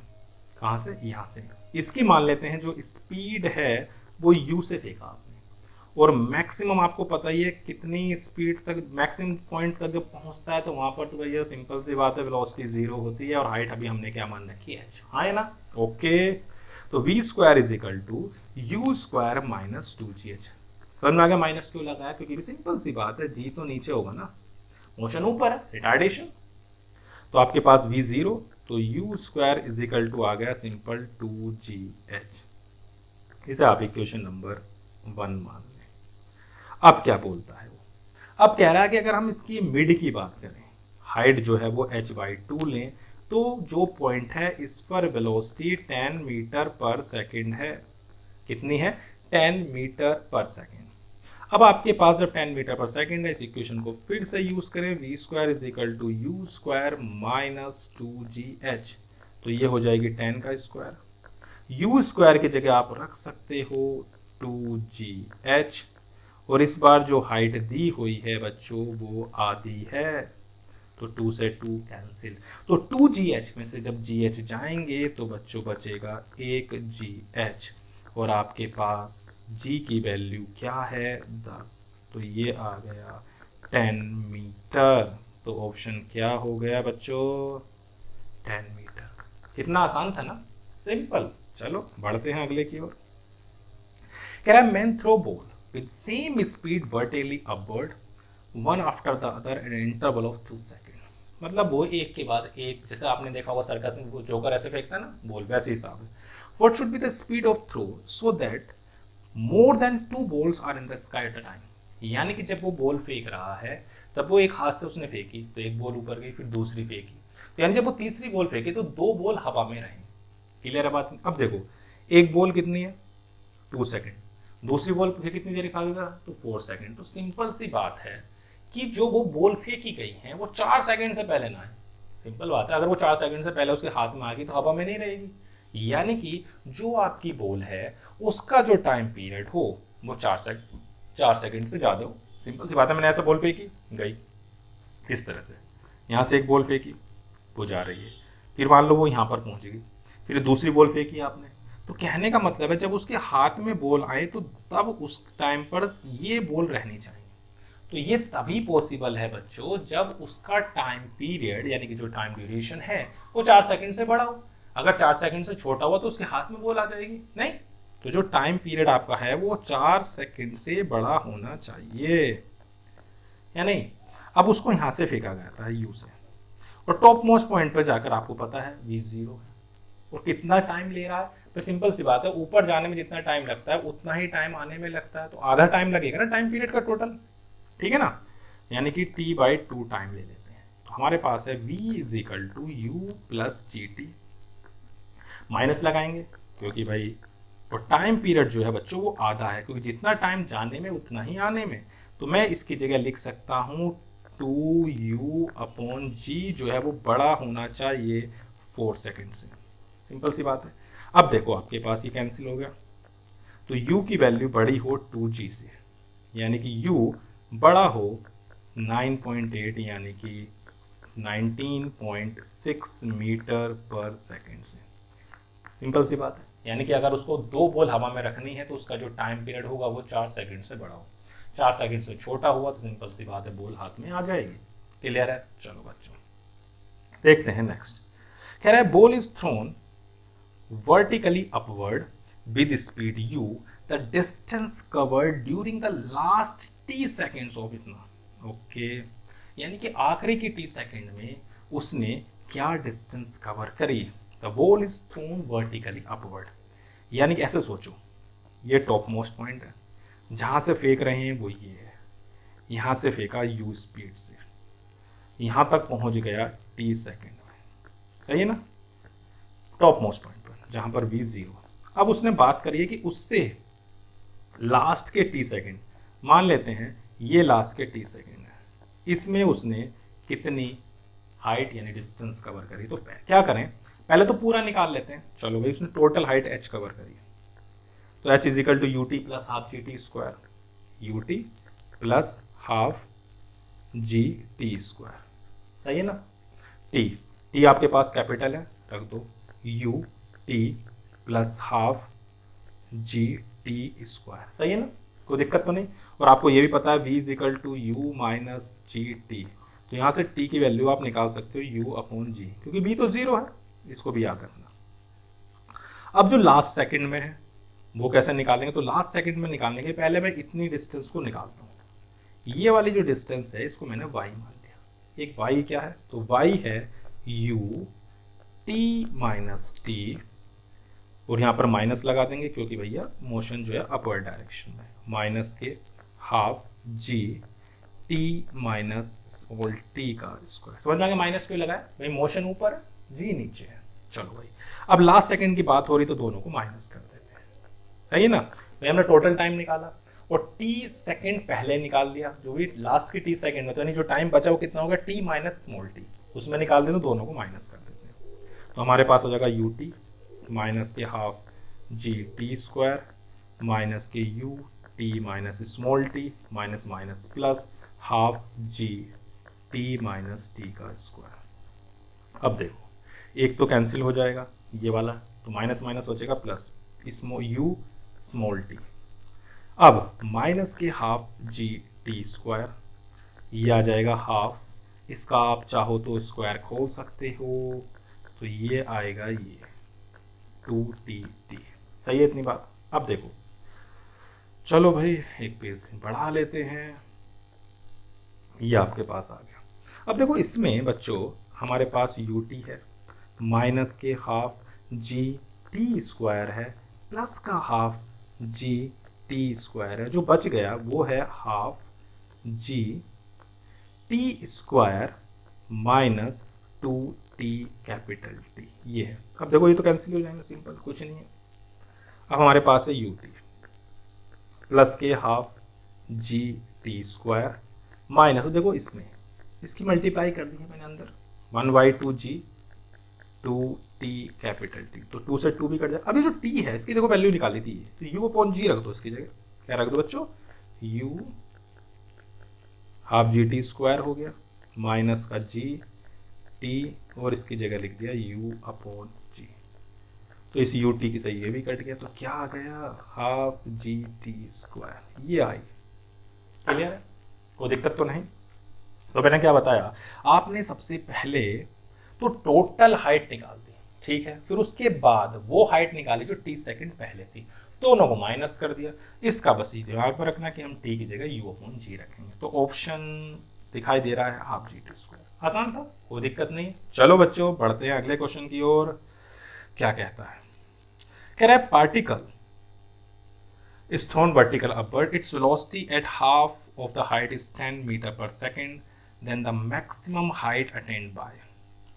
कहाँ से, यहाँ से, इसकी मान लेते हैं जो स्पीड है वो u से फेंका आपने, और मैक्सिमम आपको पता ही है कितनी स्पीड तक, मैक्सिमम पॉइंट तक जब पहुँचता है तो वहाँ पर तो भैया सिंपल सी बात है वेलोसिटी 0 होती है, और हाइट अभी हमने क्या मान रखी है h, हाँ है ना। ओके, तो v square is equal to you square minus 2gh। समझ में आ गया माइनस क्यों लगाया, क्योंकि सिंपल सी बात है g तो नीचे होगा ना, मोशन ऊपर है, रिटार्डेशन, तो आपके पास v 0, तो u square is equal to आ गया सिंपल 2gh। इसे आप इक्वेशन नंबर 1 मान लें। अब क्या बोलता है वो, अब कह रहा है कि अगर हम इसकी मिड की बात करें, हाइट जो है वो h/2 लें, तो जो पॉइंट है इस पर वेलोसिटी 10 मीटर पर सेकेंड है, कितनी है 10 मीटर पर सेकेंड। अब आपके पास जब 10 मीटर पर सेकेंड है, इस इक्वेशन को फिर से यूज करें, v square is equal to you square minus 2gh, तो ये हो जाएगी 10 का स्क्वायर, u स्क्वायर की जगह आप रख सकते हो 2gh, और इस बार जो हाइट दी हुई है बच्चों वो आधी है, तो 2 से 2 कैंसिल, तो 2gh में से जब gh जाएंगे तो बच्चों बचेगा 1gh, और आपके पास g की वैल्यू क्या है 10, तो ये आ गया 10 मीटर, तो ऑप्शन क्या हो गया बच्चों 10 मीटर। कितना आसान था ना, सिंपल। चलो बढ़ते हैं अगले की ओर। कह रहा है man throw ball with same speed vertically upward one after the other at an interval of 2 second. मतलब वो एक के बाद एक, जैसे आपने देखा होगा सर्कस में वो जोकर ऐसे फेंकता है ना बॉल, वैसे हिसाब है। What should be the speed of throw so that more than 2 balls are in the sky at a time. यानी कि जब वो बॉल फेंक रहा है तब वो एक हाथ से उसने फेंकी तो एक बॉल ऊपर गई, फिर दूसरी फेंकी, तो यानी जब वो तीसरी बॉल फेंकी तो 2 बॉल हवा में रहेंगी। क्लियर है बात? अब देखो एक बॉल कितनी है 2 सेकेंड, दूसरी बॉल फिर कितनी देर निकालेगा तो 4 सेकेंड। तो सिंपल सी बात है कि जो वो बॉल फेंकी गई है वो 4 सेकेंड से पहले ना है। सिंपल बात है, अगर वो 4 सेकेंड से पहले उसके हाथ में आ गई तो हवा में नहीं रहेगी। यानी कि जो आपकी बॉल है उसका जो टाइम पीरियड हो वो 4 सेकेंड से ज़्यादा हो। सिंपल सी बात है, मैंने ऐसा बॉल फेंकी गई इस तरह से, यहाँ से एक बॉल फेंकी वो जा रही है, फिर मान लो वो यहाँ पर पहुँच गई, फिर दूसरी बॉल फेंकी आपने। तो कहने का मतलब है जब उसके हाथ में बॉल आए तो तब उस टाइम पर ये बॉल रहनी चाहिए। तो ये तभी पॉसिबल है बच्चों जब उसका टाइम पीरियड यानी कि जो टाइम ड्यूरेशन है वो 4 सेकंड से बड़ा हो। अगर 4 सेकंड से छोटा हुआ तो उसके हाथ में बॉल आ जाएगी नहीं। तो जो टाइम पीरियड आपका है वो 4 सेकंड से बड़ा होना चाहिए या नहीं। अब उसको यहां से फेंका गया था यू से, और टॉप मोस्ट पॉइंट पर जाकर आपको पता है v0 है, और कितना टाइम ले रहा है। तो सिंपल सी बात है, ऊपर जाने में जितना टाइम लगता है उतना ही टाइम आने में लगता है, तो आधा टाइम लगेगा ना टाइम पीरियड का टोटल, ठीक है ना। यानी कि t/2 टाइम ले लेते हैं। तो हमारे पास है v = u + gt, माइनस लगाएंगे क्योंकि भाई और टाइम पीरियड जो है बच्चों वो आधा है, क्योंकि जितना टाइम जाने में उतना ही आने में। तो मैं इसकी जगह लिख सकता हूँ 2u/g जो है वो बड़ा होना चाहिए 4 सेकेंड से। सिंपल सी बात है। अब देखो आपके पास ये कैंसिल हो गया, तो u की वैल्यू बड़ी हो 2g से, यानी कि u बड़ा हो 9.8 यानी कि 19.6 मीटर पर सेकेंड से। सिंपल सी बात है, यानी कि अगर उसको 2 बॉल हवा में रखनी है तो उसका जो टाइम पीरियड होगा वो 4 सेकंड से बड़ा हो। 4 सेकंड से छोटा हुआ तो सिंपल सी बात है बॉल हाथ में आ जाएगी। क्लियर है? चलो बच्चों देखते हैं नेक्स्ट। कह रहा है ball is thrown vertically upward with speed u, the distance covered during the last t seconds of इतना। ओके, यानी कि आखिरी की t सेकेंड में उसने क्या डिस्टेंस कवर करी। The ball is thrown vertically upward, यानी कि ऐसे सोचो ये टॉप मोस्ट पॉइंट है, जहाँ से फेंक रहे हैं वो ये है, यहाँ से फेंका u स्पीड से, यहाँ तक पहुँच गया t सेकेंड में, सही है ना, टॉप मोस्ट पॉइंट पर जहाँ पर v0। अब उसने बात करी है कि उससे लास्ट के t सेकेंड, मान लेते हैं ये लास्ट के t सेकेंड है, इसमें उसने कितनी हाइट यानी डिस्टेंस कवर करी। तो क्या करें, पहले तो पूरा निकाल लेते हैं। चलो भाई उसने टोटल हाइट h कवर करी, तो h = ut + ½ gt², ut + ½ gt², सही है ना। t आपके पास कैपिटल है, रख दो ut + ½ gt², सही है ना, कोई दिक्कत तो नहीं। और आपको ये भी पता है v = u - gt, तो यहाँ से t की वैल्यू आप निकाल सकते हो u/g, क्योंकि b तो 0 है, इसको भी याद रखना। अब जो लास्ट सेकंड में है वो कैसे निकालेंगे, तो लास्ट सेकंड में निकालने के पहले मैं इतनी डिस्टेंस को निकालता हूँ। ये वाली जो डिस्टेंस है इसको मैंने y मान लिया। एक y क्या है, तो y है u t - t, और यहाँ पर माइनस लगा देंगे क्योंकि भैया मोशन जो है अपवर्ड डायरेक्शन में, माइनस के ½ g t - स्मॉल t का स्क्वायर। समझ में आ गया माइनस क्यों लगाया भाई, मोशन ऊपर है g नीचे है। चलो भाई अब लास्ट सेकंड की बात हो रही तो दोनों को माइनस कर देते हैं, सही है ना। भाई हमने टोटल टाइम निकाला और t सेकंड पहले निकाल लिया, जो भी लास्ट की t सेकंड में, तो यानी जो टाइम बचा वो कितना होगा t - स्मॉल t, उसमें निकाल देते, दोनों को माइनस कर देते हैं। तो हमारे पास हो जाएगा ut माइनस के ½ gt² माइनस के ut - small t minus minus plus ½ gt - t²। अब देखो एक तो कैंसिल हो जाएगा ये वाला, तो माइनस माइनस हो जाएगा प्लस u स्मॉल t। अब माइनस के ½ gt², ये आ जाएगा ½ इसका आप चाहो तो स्क्वायर खोल सकते हो, तो ये आएगा ये 2tt, सही है इतनी बात। अब देखो चलो भाई एक पेज बढ़ा लेते हैं, ये आपके पास आ गया। अब देखो इसमें बच्चों हमारे पास यू टी है, माइनस के हाफ जी टी स्क्वायर है, प्लस का हाफ जी टी स्क्वायर है। जो बच गया वो है half G T square minus two T capital t, ये है। अब देखो ये तो कैंसिल हो जाएंगे, सिंपल, कुछ नहीं है। अब हमारे पास है यू टी प्लस के half G T square minus, तो देखो इसमें इसकी मल्टीप्लाई कर दी है मैंने अंदर, 1/2 जी टू टी कैपिटल टी, तो 2 से 2 भी कट जाए। अभी जो टी है इसकी देखो वैल्यू निकाली थी, तो यू अपॉन जी रख दो इसकी जगह। क्या रख दो बच्चों? You half G T square हो गया माइनस का जी टी, और इसकी जगह लिख दिया यू अपॉन जी। तो इस यू टी की सही ये भी कट गया, तो क्या आ गया? हाफ जी टी स्क्वायर, ये आई। क्लियर है? कोई दिक्कत तो नहीं? तो मैंने क्या बताया, आपने सबसे पहले तो टोटल हाइट निकाल दी, ठीक है, फिर उसके बाद वो हाइट निकाली जो टी सेकंड पहले थी, दोनों को माइनस कर दिया। इसका बस ये दिमाग में रखना कि हम टी की जगह यू अपॉन जी रखेंगे। तो ऑप्शन दिखाई दे रहा है हाफ जी टी स्क्वायर। आसान था, कोई दिक्कत नहीं। चलो बच्चों बढ़ते हैं अगले क्वेश्चन की ओर। क्या कहता है? कह रहा है particle is thrown vertical upward, its velocity at half of the height is 10 meter per second, then the maximum height attained by।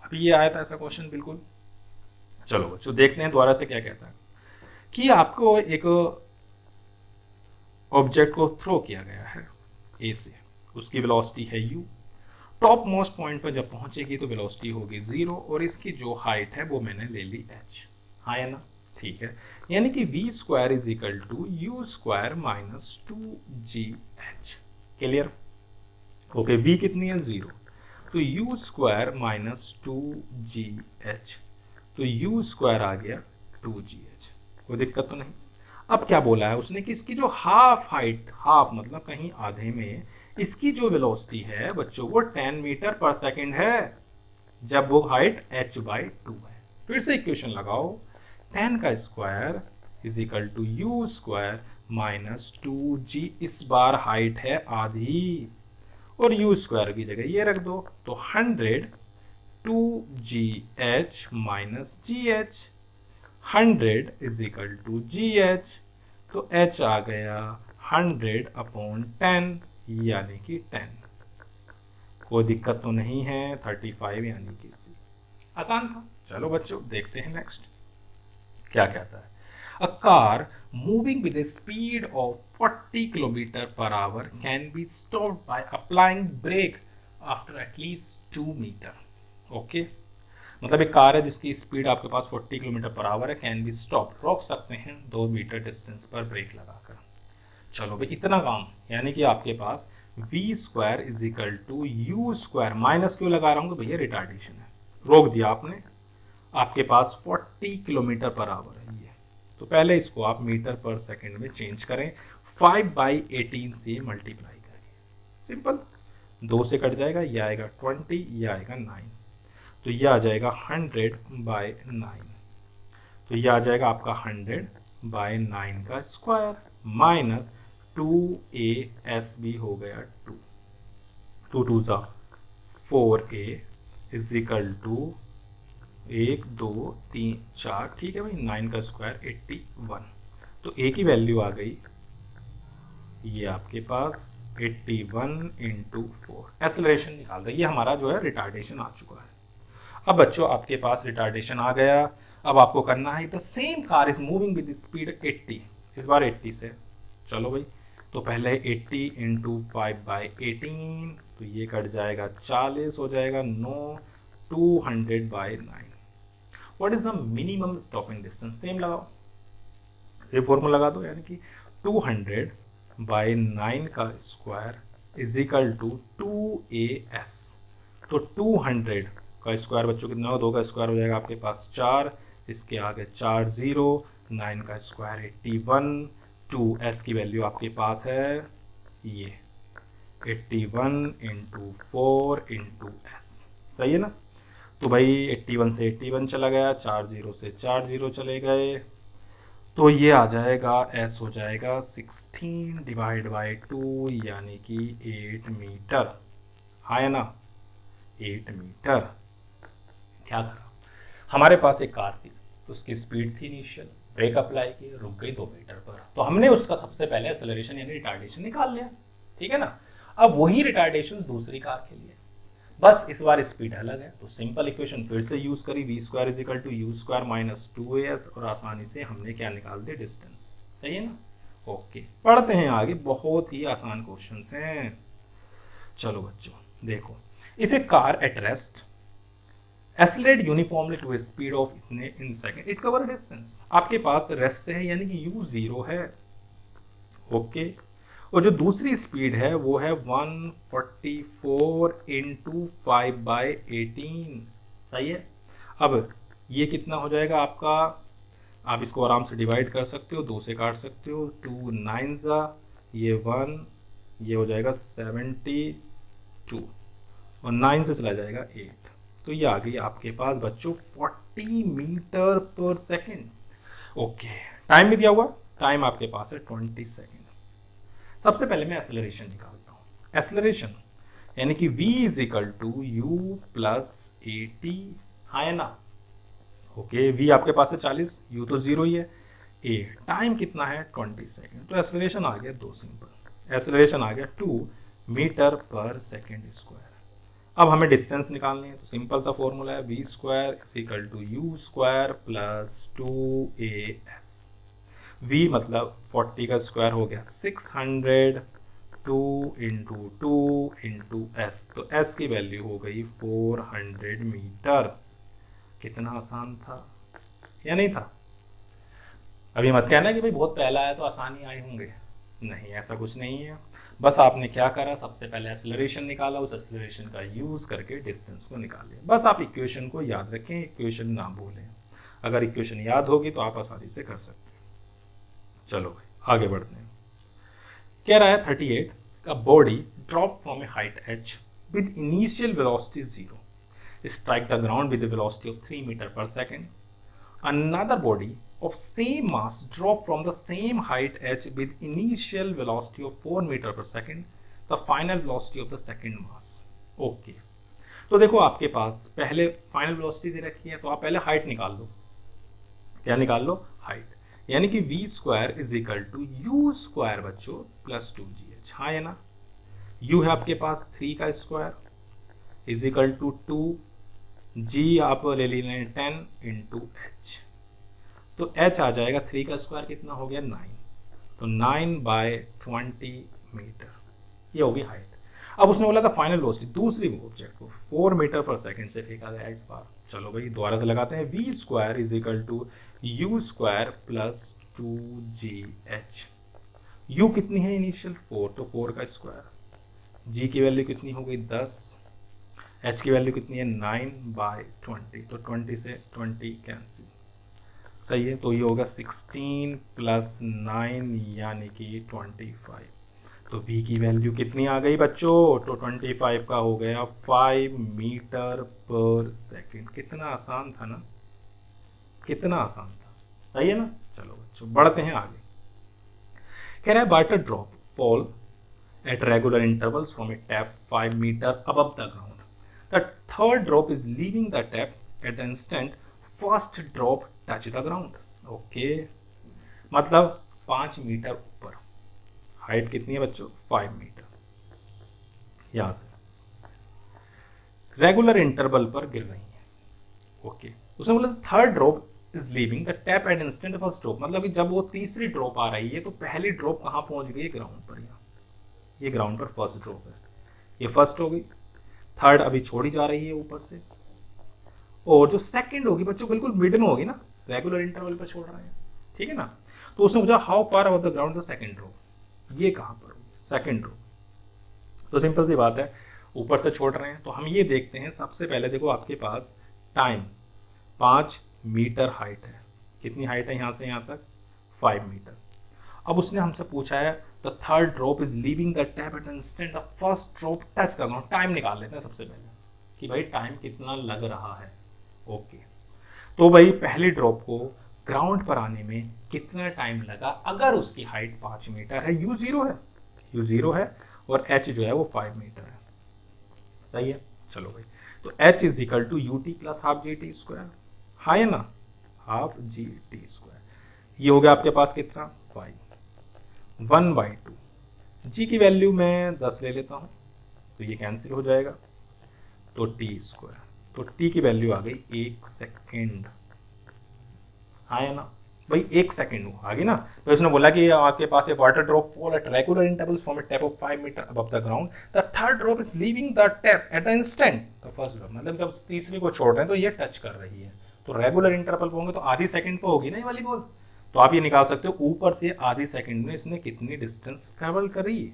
अभी ये आया था ऐसा क्वेश्चन बिल्कुल। चलो बच्चों देखते हैं दोबारा से क्या कहता है कि आपको एक ऑब्जेक्ट को थ्रो किया गया है ए से, उसकी वेलोसिटी है u, टॉप मोस्ट पॉइंट पर जब पहुंचेगी तो वेलोसिटी होगी 0, और इसकी जो हाइट है वो मैंने ले ली h। हाँ या ना? ठीक है, यानी कि v square is equal to you square minus 2gh। Clear? Okay, v कितनी है? 0, तो यू स्क्वायर माइनस 2gh, तो यू स्क्वायर आ गया 2gh। कोई दिक्कत तो नहीं? अब क्या बोला है उसने कि इसकी जो हाफ हाइट, हाफ मतलब कहीं आधे में, इसकी जो वेलोसिटी है बच्चों वो 10 मीटर पर सेकेंड है, जब वो हाइट h/2 है। फिर से इक्वेशन लगाओ, 10 का square is equal to you square minus 2g, इस बार हाइट है आधी, और यू स्क्वायर की जगह ये रख दो, तो 100 2gh minus gh, 100 is equal to gh, तो h आ गया 100 अपॉन 10 यानी कि 10। कोई दिक्कत तो नहीं है? 35 यानी कि सी। आसान था। चलो बच्चों देखते हैं नेक्स्ट क्या कहता है। A car moving with a speed of 40 km/h can be stopped by applying brake after at least 2 meter। Okay, मतलब एक कार है जिसकी स्पीड आपके पास 40 km/h है, कैन बी स्टॉप, रोक सकते हैं 2 मीटर डिस्टेंस पर ब्रेक लगाकर। चलो भाई इतना काम, यानी कि आपके पास V square is equal to you square, minus क्यों लगा रहा हूँ? तो भैया रिटार्डेशन है, रोक दिया आपने, आपके पास 40 km/h है ये, तो पहले इसको आप मीटर पर सेकेंड में चेंज करें, 5/18 से मल्टीप्लाई करें। सिंपल, 2 से कट जाएगा, ये आएगा 20, ये आएगा 9, तो ये आ जाएगा 100/9, तो ये आ जाएगा आपका 100/9 का स्क्वायर माइनस 2as भी हो गया 2, 2 2 ज़ा 4a इज इक्वल टू 1 2 3 4, ठीक है भाई, 9 का स्क्वायर 81, तो a की वैल्यू आ गई ये आपके पास 81 इंटू 4। एक्सेलरेशन निकाल दे, ये हमारा जो है रिटार्डेशन आ चुका है। अब बच्चों आपके पास रिटार्डेशन आ गया, अब आपको करना है the same car is moving with speed 80, इस बार 80 से। चलो भाई, तो पहले 80 इंटू 5/18, तो ये कट जाएगा 40 हो जाएगा 9, 200/9। What is the minimum stopping distance? Same लगाओ, ये फॉर्मूला लगा दो, यानी कि 200/9 का square is equal to 2as, तो 200 का स्क्वायर बच्चों कितना हो? 2 का स्क्वायर हो जाएगा आपके पास 4, इसके आगे 4 0, 9 का स्क्वायर 81, 2s की वैल्यू आपके पास है ये 81 इंटू 4 इंटू एस। सही है ना? तो भाई 81 से 81 चला गया, 4 0 से 4 0 चले गए, तो ये आ जाएगा s हो जाएगा 16/2 यानी कि 8 मीटर। हाँ है ना? 8 मीटर। क्या करा, हमारे पास एक कार थी, तो उसकी स्पीड थी इनिशियल, ब्रेक अप्लाई की, रुक गई 2 मीटर पर, तो हमने उसका सबसे पहले एक्सेलरेशन यानी रिटार्डेशन निकाल लिया, ठीक है ना। अब वही रिटार्डेशन दूसरी कार के लिए, बस इस बार स्पीड अलग है, तो सिंपल इक्वेशन फिर से यूज करी, v square is equal to you square minus 2as, और आसानी से हमने क्या निकाल दिया, डिस्टेंस। सही है ना। ओके, पढ़ते हैं आगे, बहुत ही आसान क्वेश्चंस हैं। चलो बच्चों देखो, if a car at rest accelerate uniformly to a speed of इतने in second it cover distance. आपके पास रेस्ट से है यानी कि u 0 है, ओके, और जो दूसरी स्पीड है वो है 144 इंटू 5/18। सही है। अब ये कितना हो जाएगा आपका, आप इसको आराम से डिवाइड कर सकते हो, 2 से काट सकते हो, 2 9 ये 1, ये हो जाएगा 72, और 9 से चला जाएगा 8, तो ये आ गई आपके पास बच्चों 40 metre per second. Okay, time भी दिया हुआ, टाइम आपके पास है 20 सेकेंड। सबसे पहले मैं एक्सेलरेशन निकालता हूँ। एक्सेलरेशन यानी कि v is equal to u plus a t, हाँ है ना। ओके, v आपके पास है 40, u तो 0 ही है, a टाइम कितना है 20 सेकेंड, तो एक्सेलरेशन आ गया 2 सिंपल, एक्सेलरेशन आ गया 2 मीटर पर सेकेंड स्क्वायर। अब हमें डिस्टेंस निकालनी है, तो सिंपल सा फॉर्मूला है, v square is equal to you square plus 2as। v मतलब 40 का स्क्वायर हो गया 600, 2 इंटू 2 इंटू एस, तो s की वैल्यू हो गई 400 मीटर। कितना आसान था या नहीं था। अभी मत कहना कि भाई बहुत पहला है तो आसानी आए होंगे, नहीं, ऐसा कुछ नहीं है। बस आपने क्या करा, सबसे पहले एक्सेलरेशन निकाला, उस एक्सेलरेशन का यूज करके डिस्टेंस को निकाल लिया। बस आप इक्वेशन को याद रखें, इक्वेशन ना भूलें, अगर इक्वेशन याद होगी तो आप आसानी से कर सकते हैं। चलो भाई आगे बढ़ते हैं। कह रहा है 38, a body drop from a height h with initial velocity 0 strike the ground with a velocity of 3 meter per second. Another body of same mass drop from the same height h with initial velocity of 4 meter per second. The final velocity of the second mass. Okay. तो देखो आपके पास पहले final velocity दे रखी है, तो आप पहले height निकाल लो। क्या निकाल लो, हाइट, यानी कि v square is equal to you square बच्चों प्लस 2gh, हाँ है ना। u है आपके पास 3 का square is equal to 2, g आप ले लें 10 इंटू h, तो h आ जाएगा 3 का स्क्वायर कितना हो गया 9, तो 9/20 मीटर, ये होगी हाइट। अब उसने बोला था फाइनल वेलोसिटी दूसरी ऑब्जेक्ट को 4 मीटर पर सेकंड से फेंका गया इस बार। चलो भाई दोबारा से लगाते हैं, v square is equal to you square plus 2gh। u कितनी है इनिशियल 4, तो 4 का स्क्वायर, g की वैल्यू कितनी हो गई 10, h की वैल्यू कितनी है 9/20, तो 20 से 20 कैंसिल। सही है, तो ये होगा 16 प्लस 9 यानी कि 25, तो v की वैल्यू कितनी आ गई बच्चों, तो 25 का हो गया 5 मीटर पर सेकंड। कितना आसान था ना, कितना आसान था, सही है ना। चलो बच्चों बढ़ते हैं आगे। कह रहा है water drop fall at regular intervals from a tap 5 metre above the ground. The third drop is leaving the tap at the instant first drop touch the ground. Okay, मतलब 5 मीटर ऊपर, हाइट कितनी है बच्चों 5 metre, यहां से regular interval पर गिर रही है। ओके, उसने बोला third drop is leaving the tap at instant first drop, मतलब कि जब वो तीसरी ड्रॉप आ रही है तो पहली ड्रॉप कहां पहुंच गई, ग्राउंड पर। यहाँ ये ग्राउंड पर फर्स्ट ड्रॉप है, ये फर्स्ट हो गई, थर्ड अभी छोड़ी जा रही है ऊपर से, और जो सेकंड होगी बच्चों बिल्कुल मिड में होगी ना, रेगुलर इंटरवल पर छोड़ रहे हैं, ठीक है ना। तो उसने पूछा how far above the ground the second drop, ये कहां पर होगी सेकंड ड्रॉप। तो सिंपल सी बात है, ऊपर से छोड़ रहे हैं, तो हम ये देखते हैं। सबसे पहले देखो आपके पास टाइम 5 मीटर हाइट है, कितनी हाइट है यहाँ से यहाँ तक 5 मीटर। अब उसने हमसे पूछा है the third drop is leaving the tap at instant the first drop touch the ground. Time निकाल लेते हैं सबसे पहले कि भाई टाइम कितना लग रहा है। ओके, तो भाई पहली ड्रॉप को ग्राउंड पर आने में कितना टाइम लगा, अगर उसकी हाइट 5 मीटर है, u 0 है, u 0 है, और h जो है वो 5 मीटर है। सही है, चलो भाई तो h is equal to u t plus half G T square, हाँ है ना, हाफ जी टी स्क्वायर। ये हो गया आपके पास कितना, 1/2। जी की वैल्यू मैं 10 ले लेता हूँ तो ये कैंसिल हो जाएगा, तो टी स्क्वायर, तो टी की वैल्यू आ गई 1 सेकेंड, आया ना भाई, 1 सेकेंड आ गई ना। तो इसने बोला कि आपके पास a water drop fall at regular intervals from a tap of 5 metre above the ground, the third drop is leaving the tap at the instant the first drop, मतलब जब तीसरी को छोड़ रहे हैं तो ये टच कर रही है, तो रेगुलर इंटरवल होंगे तो आधी सेकंड पे होगी ना ये वाली बॉल। तो आप ये निकाल सकते हो ऊपर से आधी सेकंड में इसने कितनी डिस्टेंस ट्रेवल करी,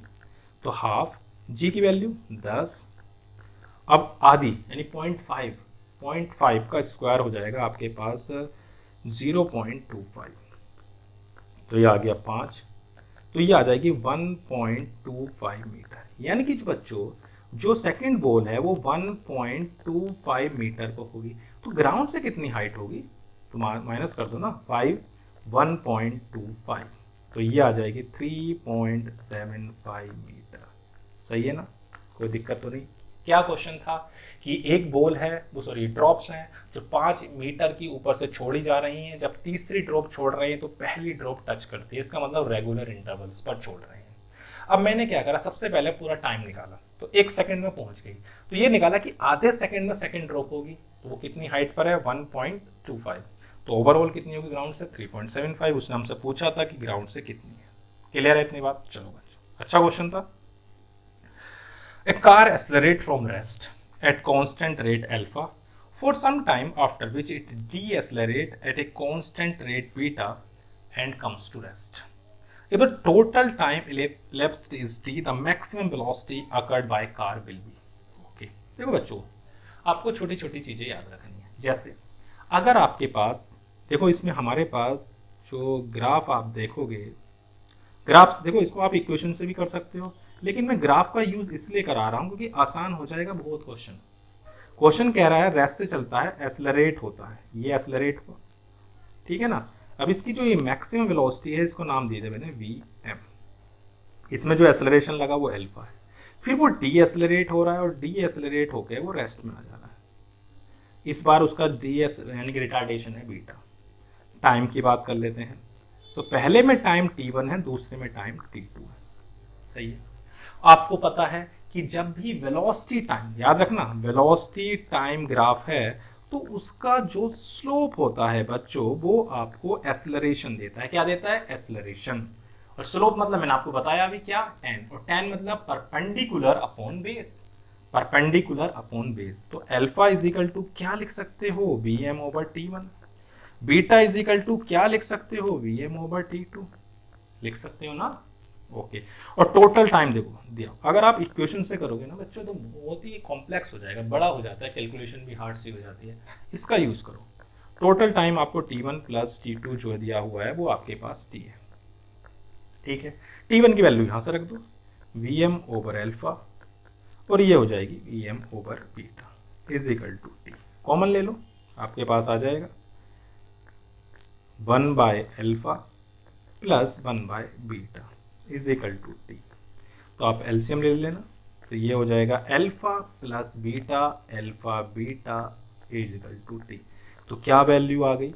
तो हाफ, जी की वैल्यू 10, अब आधी यानी 0.5 का स्क्वायर हो जाएगा आपके पास 0.25, तो ये आ गया 5, तो ये आ जाएगी 1.25 मीटर, यानी कि जो बच्चों जो सेकंड बॉल है वो 1.25 मीटर पर होगी, तो ग्राउंड से कितनी हाइट होगी, तो माइनस कर दो ना 5, 1.25, तो ये आ जाएगी 3.75 मीटर, सही है ना, कोई दिक्कत तो नहीं। क्या क्वेश्चन था कि एक बॉल है वो सॉरी ड्रॉप्स हैं जो 5 मीटर की ऊपर से छोड़ी जा रही हैं, जब तीसरी ड्रॉप छोड़ रहे हैं तो पहली ड्रॉप टच करती है, इसका मतलब रेगुलर इंटरवल्स पर छोड़ रहे हैं। अब मैंने क्या करा, सबसे पहले पूरा टाइम निकाला, तो 1 सेकंड में पहुंच गई, तो ये निकाला कि आधे सेकंड में सेकंड ड्रॉप होगी, तो वो कितनी हाइट पर है 1.25, तो ओवरऑल कितनी होगी ग्राउंड से 3.75, उसने हमसे पूछा था कि ग्राउंड से कितनी है। क्लियर है इतनी बात, चलो बच्चों अच्छा क्वेश्चन था। A car accelerates from rest at constant rate alpha for some time, after which it decelerates at a constant rate beta and comes to rest. If the total time elapsed is t, the maximum velocity occurred by car will be. Okay. देखो बच्चों आपको छोटी छोटी चीज़ें याद रखनी है, जैसे अगर आपके पास देखो इसमें हमारे पास जो ग्राफ आप देखोगे, ग्राफ्स देखो इसको आप इक्वेशन से भी कर सकते हो, लेकिन मैं ग्राफ का यूज इसलिए करा रहा हूं क्योंकि आसान हो जाएगा बहुत। क्वेश्चन कह रहा है रेस्ट से चलता है, एसलरेट होता है, ये एसलरेट हुआ, ठीक है ना। अब इसकी जो ये मैक्सिमम वेलोसिटी है इसको नाम दिया मैंने vm, इसमें जो एसलरेशन लगा वो अल्फा है, फिर वो डी एसलरेट हो रहा है और डी एसलरेट होकर वो रेस्ट में आ जा रहा है, इस बार उसका डी एस यानी कि रिटार्डेशन है बीटा। टाइम की बात कर लेते हैं, तो पहले में टाइम t1 है, दूसरे में टाइम t2 है, सही है। आपको पता है कि जब भी वेलोसिटी टाइम, याद रखना वेलोसिटी टाइम ग्राफ है तो उसका जो स्लोप होता है बच्चों वो आपको एक्सेलरेशन देता है, क्या देता है, एक्सेलरेशन। और स्लोप मतलब मैंने आपको बताया अभी क्या, tan, और tan मतलब perpendicular upon base, perpendicular upon base. तो अल्फा इज इक्वल टू क्या लिख सकते हो, vm over t1, beta is equal to क्या लिख सकते हो, vm ओवर t2, लिख सकते हो ना, ओके। और टोटल टाइम देखो दिया, अगर आप इक्वेशन से करोगे ना बच्चों तो बहुत ही कॉम्प्लेक्स हो जाएगा, बड़ा हो जाता है, कैलकुलेशन भी हार्ड सी हो जाती है, इसका यूज करो। टोटल टाइम आपको t1 प्लस t2 जो दिया हुआ है वो आपके पास t है, ठीक है। t1 की वैल्यू यहां से रख दो, vm ओवर अल्फा, और ये हो जाएगी vm over beta is equal to t, common ले लो, आपके पास आ जाएगा 1/अल्फा प्लस 1/बीटा इज इक्वल टू टी। तो आप एलसीएम ले लेना, तो ये हो जाएगा alpha plus beta, alpha beta is equal to T. तो क्या वैल्यू आ गई,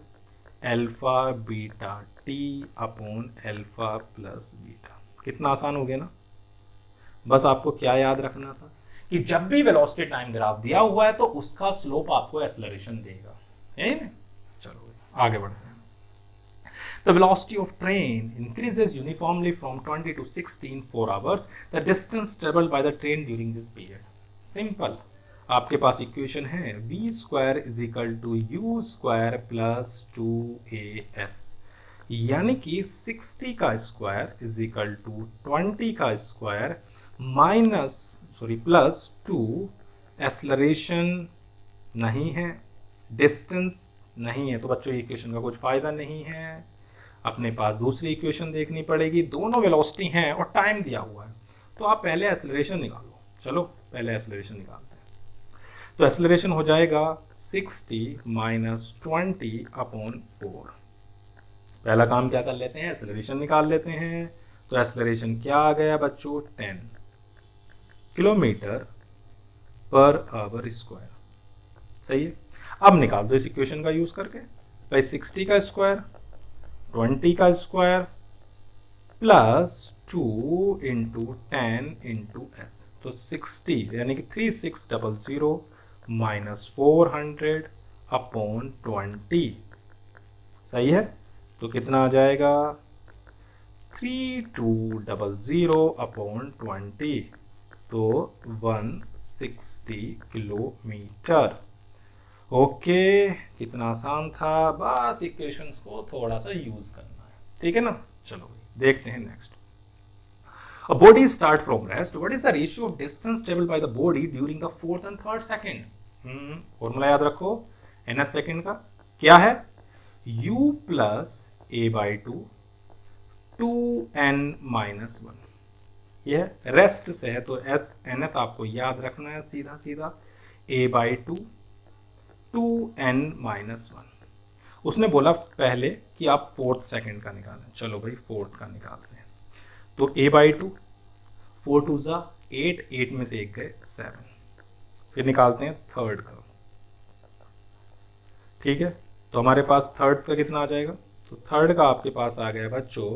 alpha beta T upon alpha plus beta. कितना आसान हो गया ना। बस आपको क्या याद रखना था कि जब भी वेलोसिटी टाइम ग्राफ दिया हुआ है तो उसका स्लोप आपको एक्सेलरेशन देगा, है ना। चलो आगे बढ़ते हैं। The velocity of train increases uniformly from 20 to 60 in 4 hours. The distance traveled by the train during this period. Simple. आपके पास इक्वेशन है v square is equal to u square plus 2as, यानी कि 60 का स्क्वायर इज इक्वल टू 20 का square minus plus 2, acceleration नहीं है, distance नहीं है, तो बच्चों इक्वेशन का कुछ फायदा नहीं है, अपने पास दूसरी इक्वेशन देखनी पड़ेगी। दोनों वेलोसिटी हैं और टाइम दिया हुआ है, तो आप पहले एक्सेलरेशन निकालो। चलो पहले एक्सेलरेशन निकालते हैं, तो एक्सेलरेशन हो जाएगा 60 माइनस 20 अपॉन 4। पहला काम क्या कर लेते हैं, एक्सेलरेशन निकाल लेते हैं। तो एक्सेलरेशन क्या आ गया बच्चों, 10 किलोमीटर पर आवर स्क्वायर। सही है। अब निकाल दो इस इक्वेशन का यूज करके, भाई 60 का स्क्वायर 20 का square plus 2 into 10 into S, तो 60 यानी कि 3600 माइनस 400 अपॉन 20, सही है। तो कितना आ जाएगा 3200 अपॉन 20, तो 160 किलोमीटर। ओके, कितना आसान था, बस इक्वेशंस को थोड़ा सा यूज करना है, ठीक है ना। चलो देखते हैं next. A body start from rest. What is the ratio of distance traveled by the body during the fourth and third second? Formula याद रखो ns सेकेंड का क्या है, u plus a by two n minus one. यह rest से है तो s nth आपको याद रखना है सीधा सीधा, a by two n minus one. उसने बोला पहले कि आप फोर्थ सेकेंड का निकालें, चलो भाई फोर्थ का निकालते हैं। तो a बाई टू 4 टू ज़ा 8, 8 में से 1 गए 7, फिर निकालते हैं थर्ड का, ठीक है। तो हमारे पास थर्ड का कितना आ जाएगा, तो थर्ड का आपके पास आ गया बच्चों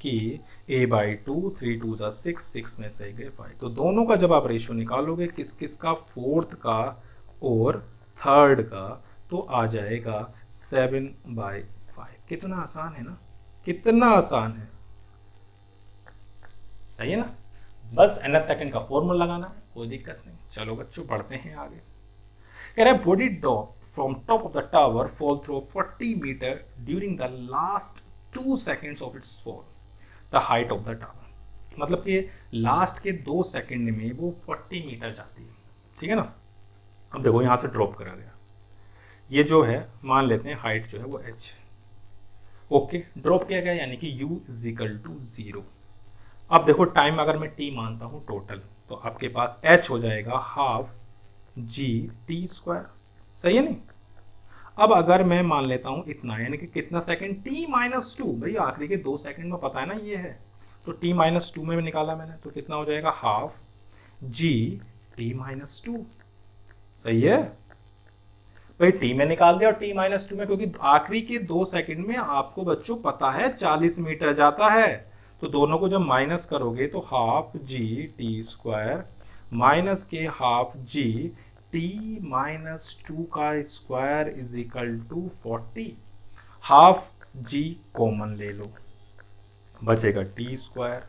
कि a बाई टू 3 टू ज़ा 6, 6 में से 1 गए 5। तो दोनों का जब आप रेशियो निकालोगे किस किस का, फोर्थ का और थर्ड का, तो आ जाएगा 7/5। कितना आसान है ना, कितना आसान है, सही है ना। बस ns सेकंड का फॉर्मूला लगाना है, कोई दिक्कत नहीं। चलो बच्चों बढ़ते हैं आगे। कह रहा है body drop from top of the tower fall through 40 metre during the last 2 seconds of its fall the height of the tower. मतलब कि लास्ट के 2 सेकेंड में वो 40 मीटर जाती है, ठीक है ना। अब देखो यहाँ से ड्रॉप करा गया, ये जो है मान लेते हैं हाइट जो है वो h, ओके। ड्रॉप किया गया यानी कि u इज इक्वल टू 0। अब देखो टाइम अगर मैं t मानता हूं टोटल, तो आपके पास h हो जाएगा हाफ जी टी स्क्वायर, सही है नहीं। अब अगर मैं मान लेता हूं इतना, यानी कि कितना सेकंड, t माइनस टू, भाई आखिरी के 2 सेकंड में पता है ना ये है, तो t माइनस टू में निकाला मैंने, तो कितना हो जाएगा half ji T minus to, सही है भाई। t में निकाल दिया और t माइनस टू में, क्योंकि आखिरी के 2 सेकंड में आपको बच्चों पता है 40 मीटर जाता है, तो दोनों को जब माइनस करोगे तो half G T square minus के हाफ जी टी माइनस टू का square is equal to 40। Half G common ले लो, बचेगा T square,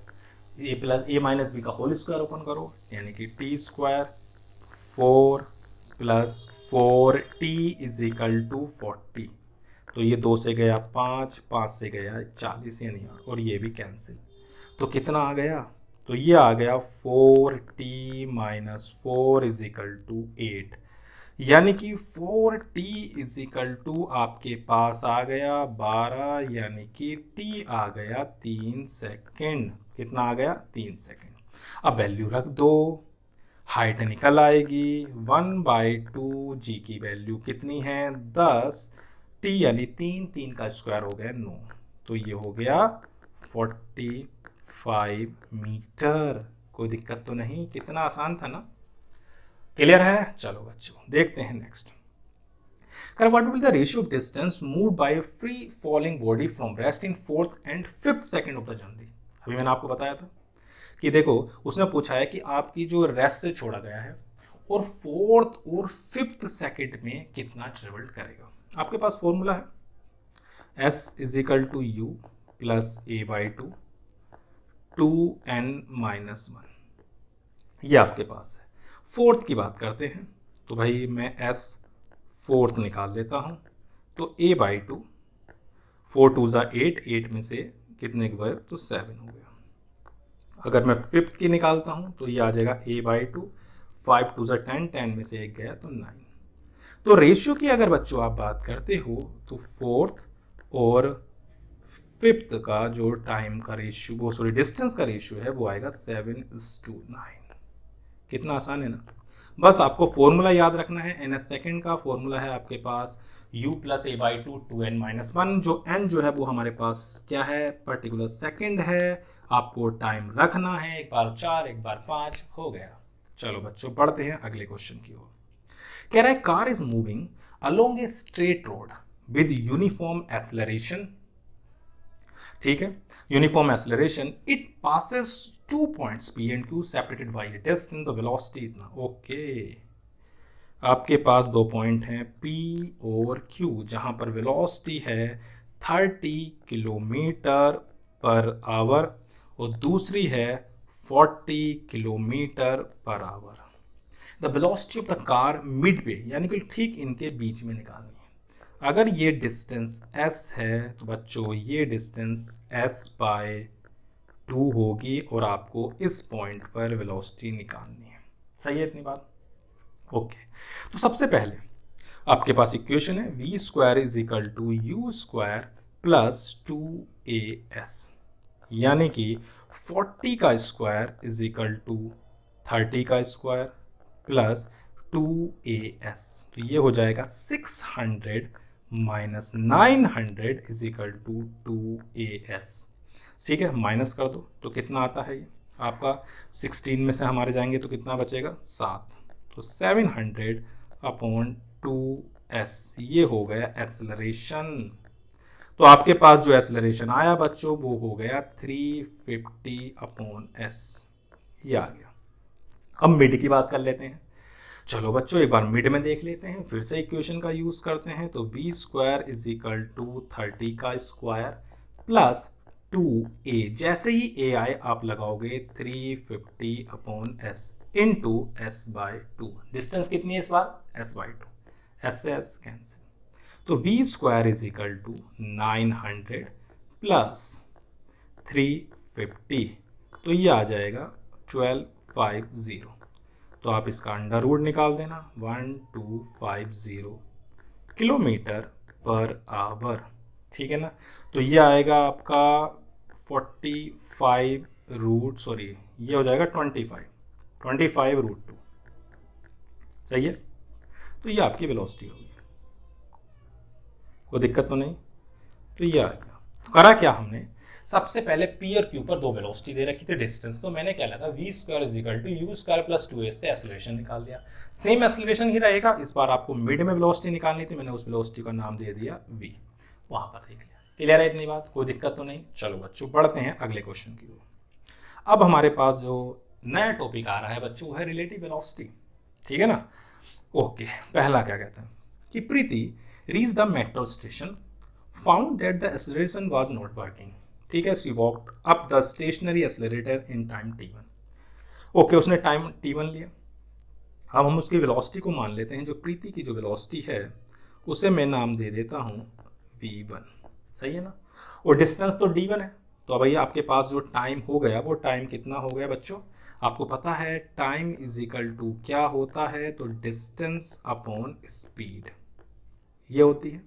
A plus A minus B का होल स्क्वायर ओपन करो, यानी कि T square 4 plus 4t is equal to 40। तो ये 2 से गया 5, 5 से गया 40 यानी, और ये भी कैंसिल, तो कितना आ गया, तो ये आ गया 4t minus 4 is equal to 8, यानी कि 4t इज इक्वल टू आपके पास आ गया 12, यानी कि t आ गया 3 सेकेंड। कितना आ गया 3 सेकेंड। अब वैल्यू रख दो, हाइट निकल आएगी 1/2, जी की वैल्यू कितनी है 10, t यानी 3, 3 का स्क्वायर हो गया 9, तो ये हो गया 45 मीटर। कोई दिक्कत तो नहीं, कितना आसान था ना, क्लियर है। चलो बच्चों देखते हैं next. What will the ratio of distance moved by free falling body from rest in 4th and 5th second of the journey. अभी मैंने आपको बताया था कि देखो उसने पूछा है कि आपकी जो रेस्ट से छोड़ा गया है और 4th और 5th सेकंड में कितना ट्रेवल करेगा। आपके पास फॉर्मूला है s is equal to u plus a by two 2n minus 1, ये आपके पास है। 4th की बात करते हैं, तो भाई मैं s 4th निकाल लेता हूँ, तो a बाई टू 4 टू ज़ा 8, 8 में से कितने के गए तो 7 हो गया। अगर मैं 5th की निकालता हूँ तो ये आ जाएगा a बाई टू 5 टू ज़ा 10, 10 में से 1 गया तो 9। तो रेशियो की अगर बच्चों आप बात करते हो तो 4th और 5th का जो टाइम का रेशियो, वो सॉरी डिस्टेंस का रेशियो है वो आएगा 7:9। कितना आसान है ना। बस आपको फॉर्मूला याद रखना है, ns सेकेंड का फॉर्मूला है आपके पास u plus a by two 2n minus 1, जो n जो है वो हमारे पास क्या है पर्टिकुलर सेकेंड है। आपको टाइम रखना है, एक बार 4 एक बार 5 हो गया। चलो बच्चों बढ़ते हैं अगले क्वेश्चन की ओर। कह रहा है car is moving along A straight road with uniform acceleration, ठीक है, uniform acceleration, it passes 2 points P and Q separated by A distance of velocity इतना। ओके, आपके पास 2 पॉइंट हैं P और Q जहां पर वेलोसिटी है 30 किलोमीटर पर आवर और दूसरी है 40 kilometre per our. The velocity of the car Midway, यानी कि ठीक इनके बीच में निकालनी है। अगर ये डिस्टेंस s है तो बच्चों ये डिस्टेंस s/2 होगी और आपको इस पॉइंट पर वेलोसिटी निकालनी है। सही है इतनी बात? ओके, तो सबसे पहले आपके पास इक्वेशन है v square is equal to u square plus 2as, यानी कि 40 का स्क्वायर इज इक्वल टू 30 का स्क्वायर प्लस 2as, तो ये हो जाएगा 600 minus 900 is equal to 2as। ठीक है, माइनस कर दो तो कितना आता है ये आपका 16 में से हमारे जाएंगे तो कितना बचेगा 7, तो 700 अपॉन 2s, ये हो गया एक्सेलरेशन। तो आपके पास जो एक्सेलरेशन आया बच्चों वो हो गया 350 अपॉन s, ये आ गया। अब मिड की बात कर लेते हैं। चलो बच्चों एक बार मिड में देख लेते हैं, फिर से इक्वेशन का यूज करते हैं। तो b square is equal to 30 का स्क्वायर प्लस 2a, जैसे ही a आए आप लगाओगे 350 upon s into s/2। Distance कितनी है इस बार? s/2, s से s कैंसिल, तो v square is equal to 900 plus 350, तो ये आ जाएगा 1250। तो आप इसका अंडर रूट निकाल देना, 1250 किलोमीटर पर आवर, ठीक है ना। तो ये आएगा आपका 45 रूट, सॉरी ये हो जाएगा 25 रूट 2, सही है। तो ये आपकी वेलोसिटी होगी, कोई दिक्कत तो नहीं। तो ये आ गया। तो करा क्या हमने, सबसे पहले P और Q पर 2 वेलोसिटी दे रखी थी डिस्टेंस, तो मैंने क्या लगा v square is equal to u square plus 2s से एक्सेलरेशन निकाल लिया। सेम एक्सेलरेशन ही रहेगा, इस बार आपको मिड में वेलोसिटी निकालनी थी, मैंने उस वेलोसिटी का नाम दे दिया v, वहां पर देख लिया। क्लियर है इतनी बात? कोई दिक्कत तो नहीं। चलो बच्चों बढ़ते हैं अगले क्वेश्चन की ओर। अब हमारे पास जो नया टॉपिक आ रहा है बच्चों वो है रिलेटिव वेलोसिटी, ठीक है ना। ओके, पहला क्या कहता है कि Preeti reach the metro station, found that the acceleration was not working, ठीक है, she walked up the stationary accelerator in time t1। Okay, उसने टाइम t1 लिया। अब हम उसकी वेलोसिटी को मान लेते हैं, जो प्रीति की जो वेलोसिटी है उसे मैं नाम दे देता हूं v1, सही है ना, और डिस्टेंस तो d1 है। तो अब भैया आपके पास जो टाइम हो गया वो टाइम कितना हो गया बच्चों, आपको पता है टाइम इज इक्वल टू क्या होता है, तो डिस्टेंस अपॉन स्पीड, ये होती है।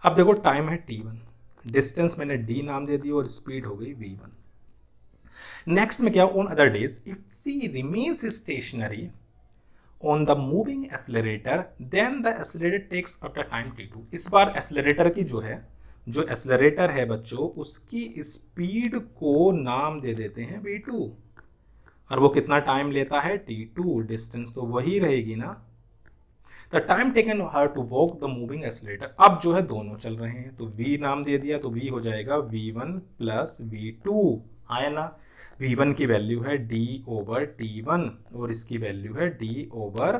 अब देखो टाइम है t1, डिस्टेंस मैंने d नाम दे दी और स्पीड हो गई v1। नेक्स्ट में क्या, on other days if she remains stationary on the moving accelerator then the accelerator takes up the time t2। इस बार एक्सेलरेटर की जो एक्सेलरेटर है बच्चों उसकी स्पीड को नाम दे देते हैं v2, और वो कितना टाइम लेता है t2, डिस्टेंस तो वही रहेगी ना। The time taken her to walk the moving accelerator, अब जो है दोनों चल रहे हैं तो v नाम दे दिया, तो v हो जाएगा v1 प्लस v2, है ना। v1 की वैल्यू है d ओवर t1 और इसकी वैल्यू है d ओवर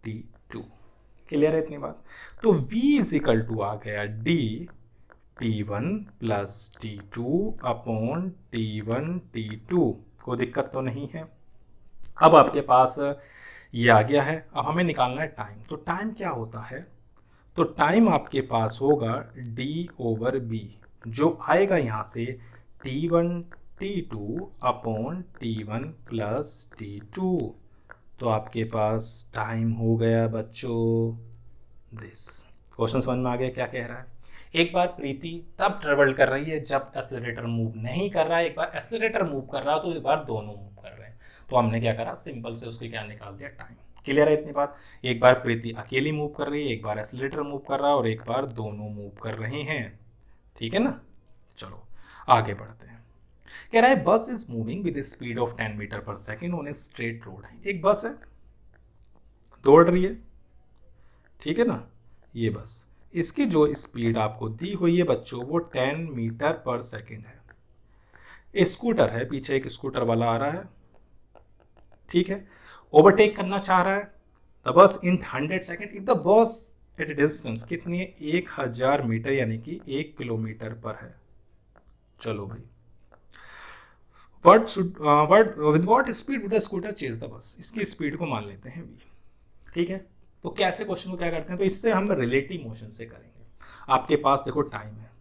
t2। क्लियर है इतनी बात? तो v इज इक्वल टू आ गया d t1 plus t2 upon t1 t2, कोई दिक्कत तो नहीं है। अब आपके पास ये आ गया है, अब हमें निकालना है टाइम। तो टाइम क्या होता है, तो टाइम आपके पास होगा d ओवर b, जो आएगा यहाँ से t1 t2 upon t1 plus t2। तो आपके पास टाइम हो गया बच्चों दिस। क्वेश्चन समझ में आ गया क्या कह रहा है। एक बार प्रीति तब ट्रेवल कर रही है जब एक्सेलरेटर मूव नहीं कर रहा है, एक बार एक्सेलरेटर मूव कर रहा है, तो एक बार दोनों मूव कर रहे हैं। तो हमने क्या करा, सिंपल से उसके क्या निकाल दिया, टाइम। क्लियर है इतनी बात? एक बार प्रीति अकेली मूव कर रही है, एक बार एक्सेलरेटर मूव कर रहा है और एक बार दोनों मूव कर रहे हैं, ठीक है ना। चलो आगे बढ़ते हैं। कह रहा है bus is moving with speed of 10 metre per second on a straight road. एक बस है, दौड़ रही है, ठीक है ना। ये बस इसकी जो स्पीड आपको दी हुई है बच्चों वो 10 मीटर पर सेकेंड है। स्कूटर है, पीछे एक स्कूटर वाला आ रहा है, ठीक है, ओवरटेक करना चाह रहा है the bus in 100 second. If the bus at distance कितनी है, 1000 मीटर यानी कि 1 किलोमीटर पर है। चलो भाई, with what speed would the scooter chase the bus, इसकी स्पीड को मान लेते हैं v, ठीक है। तो कैसे क्वेश्चन को क्या करते हैं, तो इससे हम रिलेटिव मोशन से करेंगे। आपके पास देखो टाइम है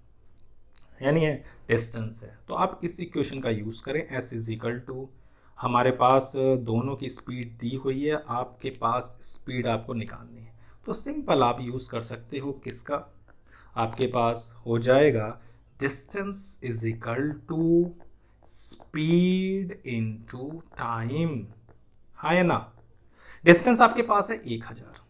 यानी है डिस्टेंस है, तो आप इस इक्वेशन का यूज करें। s इज इक्वल टू, हमारे पास दोनों की स्पीड दी हुई है, आपके पास स्पीड आपको निकालनी है, तो सिंपल आप यूज कर सकते हो किसका, आपके पास हो जाएगा distance is equal to speed into time, हाँ है ना। डिस्टेंस आपके पास है 1000,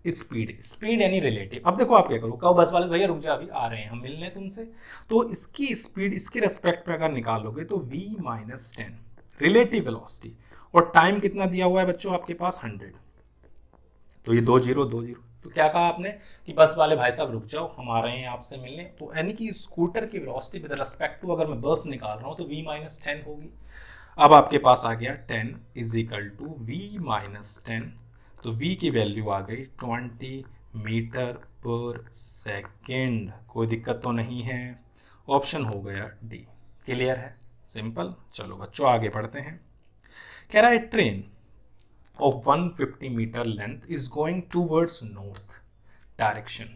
स्पीड यानी रिलेटिव। अब देखो आप क्या करो, कहो बस वाले भैया रुक जा, अभी आ रहे हैं हम मिलने तुमसे। तो इसकी स्पीड इसके रेस्पेक्ट में अगर निकालोगे तो v माइनस 10 रिलेटिव वेलोसिटी, और टाइम कितना दिया हुआ है बच्चों आपके पास 100, तो ये 20 तो क्या कहा आपने कि बस वाले भाई साहब रुक जाओ, हम आ रहे हैं आपसे मिलने। तो यानी कि स्कूटर की वेलोसिटी विद रेस्पेक्ट टू अगर मैं बस निकाल रहा हूं तो v माइनस 10 होगी। अब आपके पास आ गया 10 is equal to v minus 10, तो v की वैल्यू आ गई 20 मीटर पर सेकेंड। कोई दिक्कत तो नहीं है, ऑप्शन हो गया डी। क्लियर है, सिंपल। चलो बच्चों आगे बढ़ते हैं। कह रहा है train of 150 meter length is going towards north direction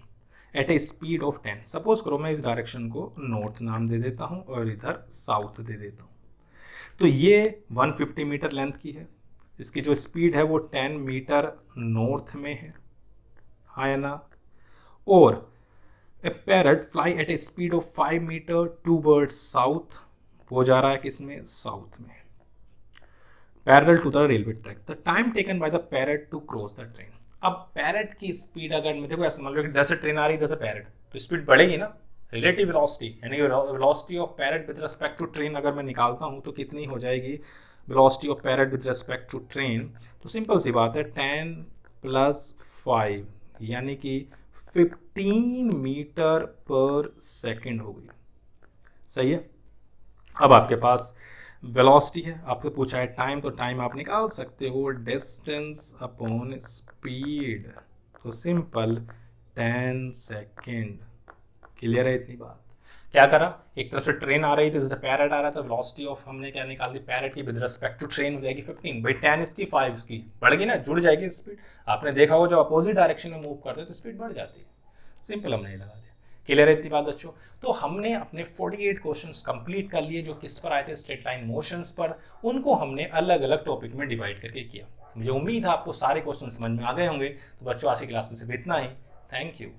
at a speed of 10। Suppose करो मैं इस डायरेक्शन को नॉर्थ नाम दे देता हूं और इधर साउथ दे देता हूं। तो ये 150 मीटर लेंथ की है, इसकी जो स्पीड है वो 10 मीटर नॉर्थ में है, हाँ या ना। और a parrot fly at a speed of 5 metre towards south, वो जा रहा है किसमें, साउथ में, parallel to the railway track. The time taken by the parrot to cross the train. अब पैरट की स्पीड अगर मैं देखो ऐसे मान लो कि जैसे ट्रेन आ रही है जैसे पैरट, तो स्पीड बढ़ेगी ना, रिलेटिव वेलोसिटी यानी velocity of parrot with respect to train अगर मैं निकालता हूं तो कितनी हो जाएगी velocity of parrot with respect to train. तो सिंपल सी बात है 10 प्लस 5 यानी कि 15 मीटर पर सेकेंड हो गई, सही है। अब आपके पास वेलोसिटी है, आपको पूछा है टाइम, तो टाइम आप निकाल सकते हो डिस्टेंस अपॉन स्पीड, तो सिंपल 10 सेकेंड। क्लियर है इतनी बात। क्या करा, एक तरफ से ट्रेन आ रही थी, जैसे पैरेट आ रहा था, वेलोसिटी ऑफ हमने क्या निकाल दी, पैरेट की विद रिस्पेक्ट टू ट्रेन हो जाएगी 15, भाई 10 इसकी 5 इसकी बढ़ेगी ना, जुड़ जाएगी स्पीड। आपने देखा हो जब अपोजिट डायरेक्शन में मूव करते हैं तो स्पीड बढ़ जाती है, सिंपल हमने लगा दिया। क्लियर है इतनी बात बच्चों। तो हमने अपने 48 क्वेश्चंस कंप्लीट कर लिए जो किस पर आए थे, स्ट्रेट लाइन मोशंस पर। उनको हमने अलग अलग टॉपिक में डिवाइड करके किया। मुझे उम्मीद है आपको सारे क्वेश्चन समझ में आ गए होंगे। तो बच्चों आज की क्लास में सिर्फ इतना ही। Thank you.